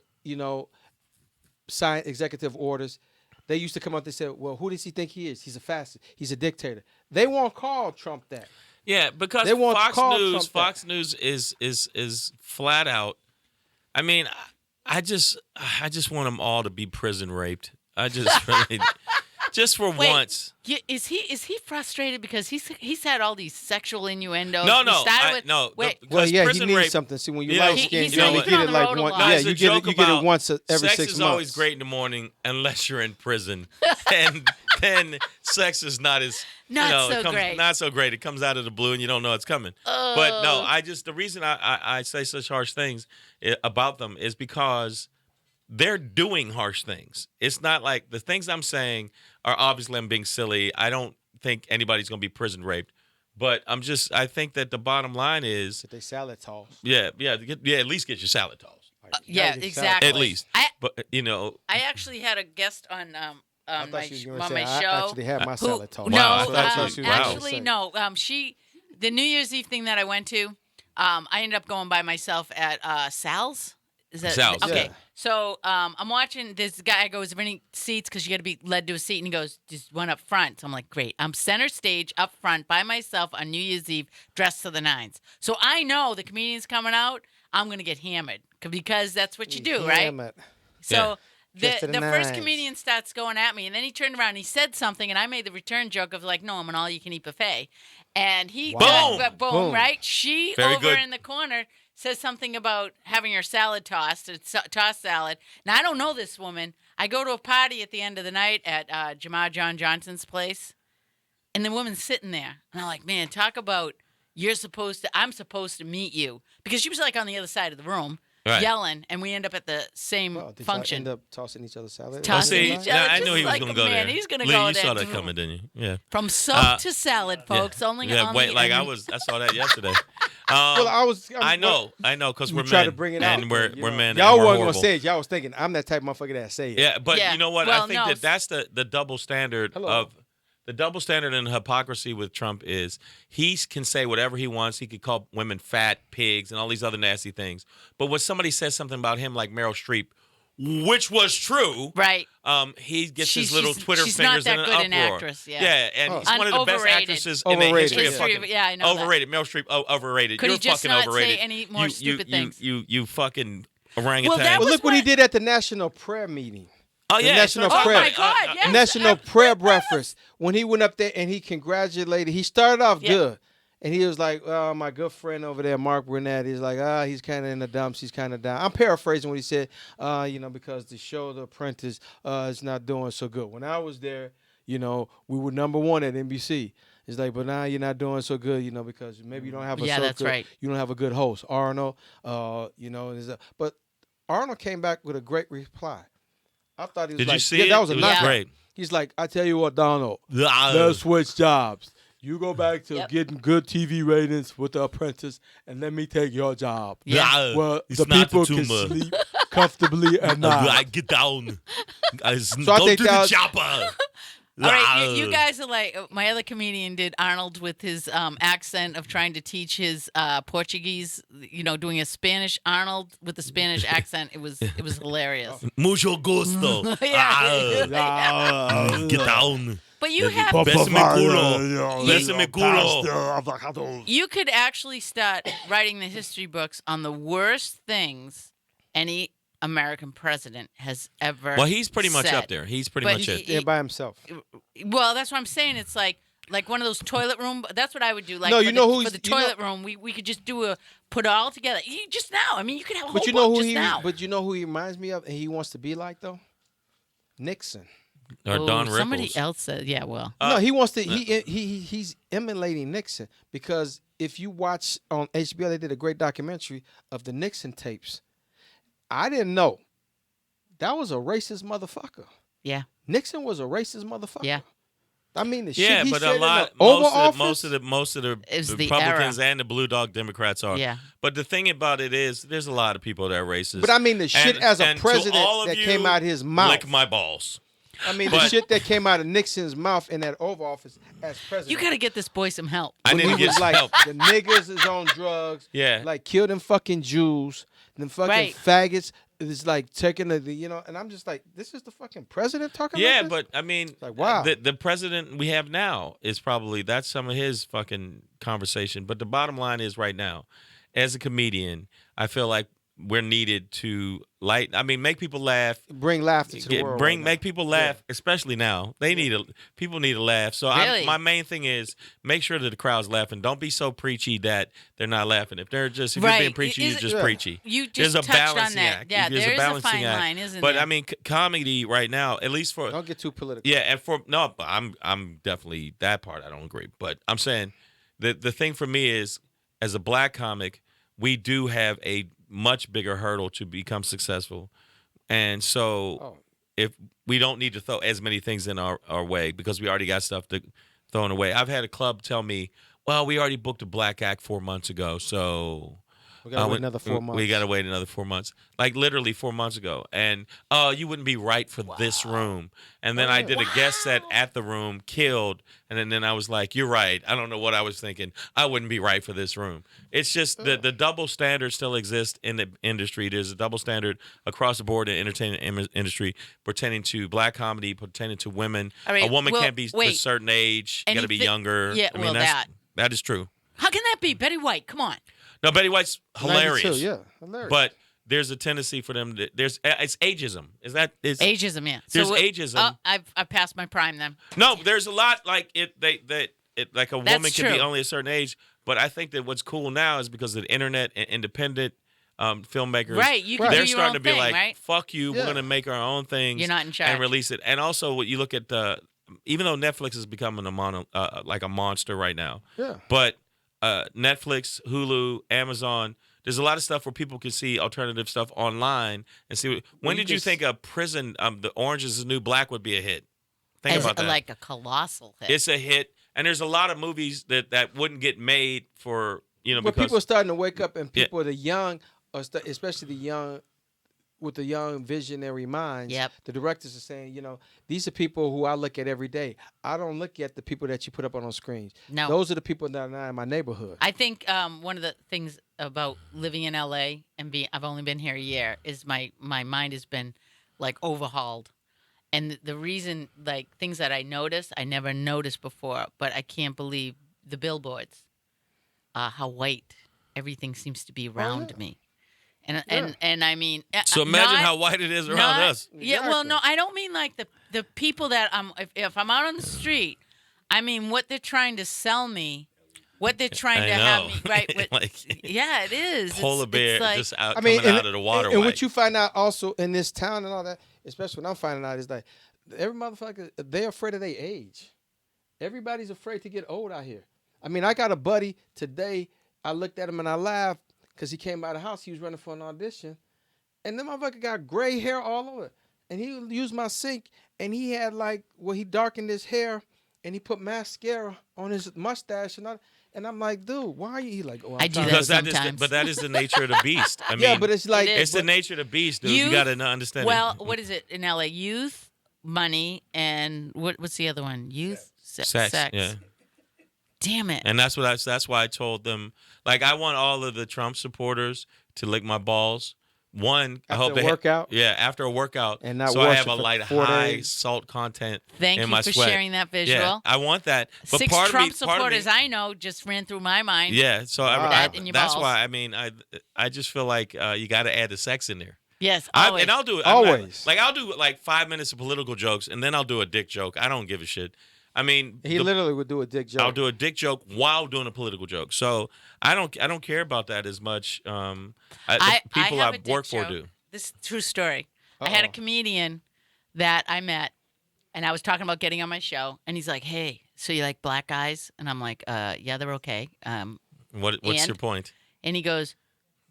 sign executive orders, they used to come out and say, well, who does he think he is? He's a fascist. He's a dictator. They won't call Trump that. Yeah, because They want to Fox call News, Trump that. Fox News is flat out. I mean, I just want them all to be prison raped. I just really, just for Wait, once. Is he frustrated because he's had all these sexual innuendos? No, We no, started with- no. wait, Well, yeah, he prison needs rape, something. See, when you you know, light He- skin, he's you already only been get on it the like road a one. lot. No, Yeah, it's a you get joke it about once every sex 6 is months. always great in the morning unless you're in prison, and then sex is not as Not so it comes, great. Not so great. It comes out of the blue and you don't know it's coming. But no, the reason I say such harsh things about them is because they're doing harsh things. It's not like the things I'm saying are obviously I'm being silly. I don't think anybody's going to be prison raped. But I think that the bottom line is, They salad toss. yeah, at least get your salad tossed. Yeah, exactly. At least. I But, I actually had a guest on I my thought she was going on to my say, I show. actually had my who- salad tossed. No, Wow, I thought That's what she was gonna actually say. no. The New Year's Eve thing that I went to, I ended up going by myself at Sal's. Is that Sal's, okay? yeah. So I'm watching this guy goes, "Is there any seats? Because you got to be led to a seat." And he goes, "Just one up front." So I'm like, "Great!" I'm center stage up front by myself on New Year's Eve, dressed to the nines. So I know the comedian's coming out. I'm gonna get hammered because that's what you do, right? Damn it. So Dressed to the the first nines. comedian starts going at me, and then he turned around and he said something, and I made the return joke of like, "No, I'm an all-you-can-eat buffet," and he Wow. boom, Boom. right? She Very over good. in the corner says something about having her salad tossed, tossed salad. Now I don't know this woman. I go to a party at the end of the night at Jamar John Johnson's place, and the woman's sitting there, and I'm like, man, talk about I'm supposed to meet you because she was like on the other side of the room. Right. Yelling, and we end up at the same Well, did function. y'all end up tossing each other's salad? Tossing See, each now, other, I just knew he was like going a to go man. there. He's gonna Lee, go you there, saw that too. coming, didn't you? Yeah. From soap to salad, folks. Only Yeah, on wait, the, like on I the- saw that yesterday. Well, I know, because You we're try men, to bring it and out. we're you we're know. men. Y'all and we're wasn't going to horrible. say it. Y'all was thinking, I'm that type of motherfucker that say it. Yeah, but Yeah. you know what? Well, I think no, that's the double standard Hello. of the double standard and hypocrisy with Trump is he can say whatever he wants. He could call women fat pigs and all these other nasty things. But when somebody says something about him, like Meryl Streep, which was true, right. he gets his She's- little Twitter she's not fingers that in an good an uproar. actress, yeah. and Oh. he's one of the best Overrated. actresses in the Overrated, history of History fucking. of- yeah, I know that. overrated. Meryl Streep, overrated. Could he You're just fucking not say overrated. any more stupid things? You fucking orangutan. Well, that Well, was look what he what- did at the national prayer meeting. oh the yeah, national so- prayer. Oh my God! Yes. National prayer breakfast. When he went up there and he congratulated, he started off Yeah. good. And he was like, oh, my good friend over there, Mark Burnett, he's like, he's kind of in the dumps. He's kind of down. I'm paraphrasing what he said, because the show, The Apprentice, is not doing so good. When I was there, we were number one at NBC. It's like, but now you're not doing so good, because maybe you don't have a Yeah, that's right. You don't have a good host. Arnold, but Arnold came back with a great reply. I thought he was Did like, you see yeah, it? that was a It was knockout. great. He's like, I tell you what, Donald, Ah. let's switch jobs. You go back to Yep. getting good TV ratings with The Apprentice, and let me take your job. Yeah. Well, It's the not a people can tumor. sleep comfortably at night. Get down. I Don't think do that the was- chopper. All right, you guys are like my other comedian did Arnold with his accent of trying to teach his Portuguese, doing a Spanish Arnold with the Spanish accent. It was hilarious. Mucho gusto. Yeah. Get down. But you have Bésame culo. Bésame culo. you could actually start writing the history books on the worst things any American president has ever. Well, he's pretty much said. up there. He's pretty But much it. Yeah, by himself. Well, that's what I'm saying. It's like one of those toilet room. That's what I would do. Like No, for you know the, who's- for the you know- toilet room, we could just put it all together. Just now. I mean, you could have a whole But you know book who just he? now. But you know who he reminds me of, and he wants to be like though. Nixon. Or Don Rickles. Somebody else said, yeah. Well, No, he wants to. He's emulating Nixon because if you watch on HBO, they did a great documentary of the Nixon tapes. I didn't know that was a racist motherfucker. yeah, Nixon was a racist motherfucker. Yeah. I mean the shit Yeah, he but said a lot. in the Oval Office. Most of the It's the Republicans era. and the Blue Dog Democrats are. Yeah. But the thing about it is, there's a lot of people that are racist. But I mean the shit as a and to president all of that you, came out his mouth. Lick my balls. I mean, the But- shit that came out of Nixon's mouth in that Oval Office as president. You got to get this boy some help. I when need he to get was some like, help. the niggas is on drugs. Yeah. Like, kill them fucking Jews. Them fucking Right. faggots. It's like taking the, and I'm just like, this is the fucking president talking Yeah, like this? but I mean, like, wow. the president we have now is probably that's some of his fucking conversation. But the bottom line is, right now, as a comedian, I feel like we're needed to make people laugh. Bring laughter to the world. right now. Make people laugh, especially now. People need to laugh. So Really? my main thing is make sure that the crowd's laughing. Don't be so preachy that they're not laughing. If you're Right. being preachy, Is you're it- just Yeah. preachy. You There's just a touched on balancing that. act. Yeah, There's there a is a balancing fine act. line, isn't But there? I mean, comedy right now, at least for Don't get too political. yeah, and I'm definitely that part I don't agree. But I'm saying the thing for me is, as a black comic, we do have a much bigger hurdle to become successful. And so Oh. if we don't need to throw as many things in our way because we already got stuff to thrown away. I've had a club tell me, well, we already booked a black act 4 months ago, so We gotta wait another 4 months. we got to wait another 4 months. Like literally 4 months ago. And, oh, you wouldn't be right for this room. And then I did a guest set at the room, killed. And then I was like, you're right. I don't know what I was thinking. I wouldn't be right for this room. It's just the double standard still exists in the industry. There's a double standard across the board in the entertainment industry pertaining to black comedy, pertaining to women. I mean, a woman well, can't be a wait. certain age. You got to be younger. Yeah, I mean, well, that is true. How can that be? Betty White, come on. No, Betty White's hilarious. 92, yeah, hilarious. But there's a tendency for them to it's ageism. Is Ageism, yeah. There's what- ageism. Oh, I've passed my prime then. No, there's a lot like it like a That's woman can be true. only a certain age, but I think that what's cool now is because of the internet and independent filmmakers. Right, you can they're do your starting own to be thing, like, right? fuck you, we're Yeah. going to make our own things. You're not in charge. And release it. And also what you look at even though Netflix is becoming like a monster right now. Yeah. But Netflix, Hulu, Amazon, there's a lot of stuff where people can see alternative stuff online and see. When you did you just- think a prison, The Orange is the New Black would be a hit? Think As about that. like a colossal hit. It's a hit, and there's a lot of movies that wouldn't get made for But because people are starting to wake up, and Yeah. people, the young, especially the young, with the young visionary minds. Yep. The directors are saying, these are people who I look at every day. I don't look at the people that you put up on screens. No. Those are the people that are not in my neighborhood. I think one of the things about living in LA and I've only been here a year is my mind has been like overhauled. And the reason, like things that I notice, I never noticed before, but I can't believe the billboards, how white everything seems to be around yeah. me. And I mean, so imagine not- how white it is around not- us. Yeah, well, Exactly. no, I don't mean like the people that if I'm out on the street, I mean what they're trying to sell me, what they're trying I to know. have me right with. Like Yeah, it is. polar bear it's like, just out, I mean, coming out of the water. and white. what you find out also in this town and all that, especially when I'm finding out, is like every motherfucker, they're afraid of their age. Everybody's afraid to get old out here. I mean, I got a buddy today. I looked at him and I laughed because he came out of the house. He was running for an audition. And then motherfucker got gray hair all over. And he used my sink and he had he darkened his hair and he put mascara on his mustache and all. And I'm like, dude, why are you? He like, oh, I'm I do trying that to- because that is sometimes. but that is the nature of the beast. I mean, Yeah, but it's like It is. it's the nature of the beast, dude. You Youth, got to understand. well, it. what is it in LA? Youth, money, and what's the other one? Youth, sex. Yeah. Damn it. And that's why I told them, like, I want all of the Trump supporters to lick my balls. One, I After hope a they workout? yeah, after a workout, And not so I wash have it a for light 4 high days. salt content Thank in you my for sweat. sharing that visual. Yeah, I want that. But 6 part Trump of me, part of me, supporters I know just ran through my mind. yeah. So That in your that's balls. why I mean I just feel like you got to add the sex in there. Yes, And always. I'll do it Always. I'll do like 5 minutes of political jokes, and then I'll do a dick joke. I don't give a shit. I mean, He literally would do a dick joke. I'll do a dick joke while doing a political joke. So I don't care about that as much. The people have a I dick work for joke. do. This is a true story. I had a Uh-oh. comedian that I met, and I was talking about getting on my show, and he's like, "Hey, so you like black guys?" And I'm like, "Yeah, they're okay." What's And- your point? And he goes,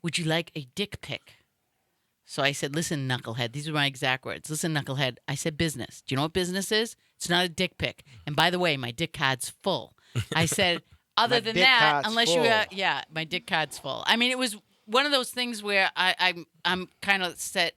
"Would you like a dick pic?" So I said, "Listen, knucklehead." These are my exact words. "Listen, knucklehead." I said, "Business. Do you know what business is? It's not a dick pic. And by the way, my dick card's full." I said, "Other My than dick that, card's unless full. yeah, my dick card's full." I mean, it was one of those things where I'm kind of set.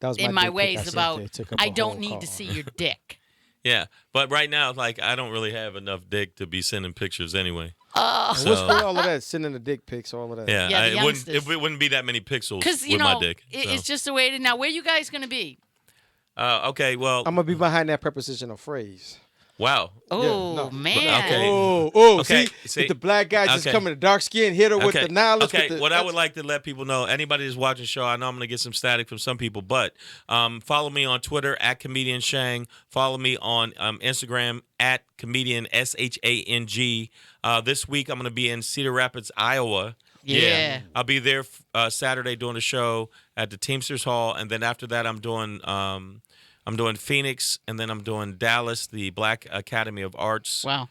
That was in my my dick pic I ways sent about there. Took up I a don't whole need call. to see your dick. Yeah, but right now, like, I don't really have enough dick to be sending pictures anyway. Oh, And what's with all of that? Sending the dick pics, all of that. Yeah, Yeah, the it wouldn't. youngsters. It wouldn't be that many pixels because with you my know dick. it's just the way it is. Now, where you guys gonna be? Okay. Well, I'm gonna be behind that prepositional phrase. wow. Oh no. man. Okay. Oh, Okay, see, see. if the black guy just Okay. coming, the dark skin, hit her with Okay. the knowledge. Okay. with the, What I would like to let people know, anybody that's watching the show, I know I'm going to get some static from some people, but follow me on Twitter at Comedian Shang. Follow me on Instagram at Comedian SHANG. This week I'm going to be in Cedar Rapids, Iowa. Yeah. I'll be there Saturday doing a show at the Teamsters Hall, and then after that I'm doing Phoenix, and then I'm doing Dallas, the Black Academy of Arts. Wow.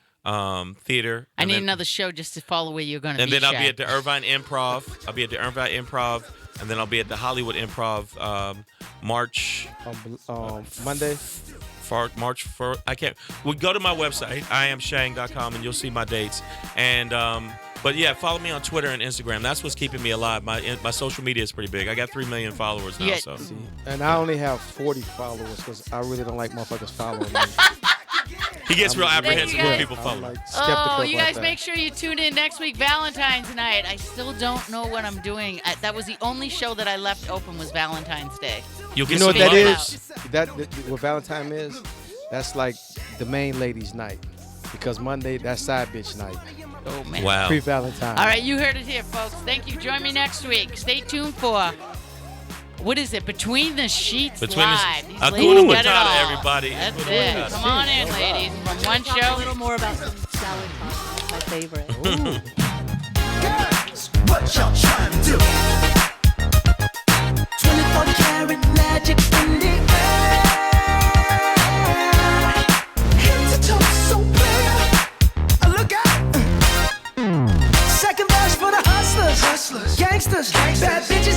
Theater. I and need then- another show just to follow where you're gonna And be. then I'll be Shaq. at the Irvine Improv. And then I'll be at the Hollywood Improv March Monday. March 4th. I can't. Well, go to my website, iamshang.com, and you'll see my dates. And but yeah, follow me on Twitter and Instagram. That's what's keeping me alive. My social media is pretty big. I got 3 million followers now. Yeah. So And I only have 40 followers because I really don't like motherfuckers following me. he gets real apprehensive you when go. people follow. I'm like skeptical Oh, you about guys that. make sure you tune in next week, Valentine's night. I still don't know what I'm doing. That was the only show that I left open was Valentine's Day. You'll You get know what some that love. is? That what Valentine is? That's like the main ladies' night. Because Monday, that's side bitch night. Oh man. Wow. Pre-Valentine. All right, you heard it here, folks. Thank you. Join me next week. Stay tuned for what is it? Between the Sheets Between the Live. These Hakuna ladies get it Matata, all. everybody. That's Hakuna it. Matata. Come on in, ladies. From one Talk a show. little more about some salad toppings, my favorite. Girls, what y'all trying to do? 24 karat magic in the air. Head to toe so clear. Look out. Second verse for the hustlers, gangsters, bad bitches.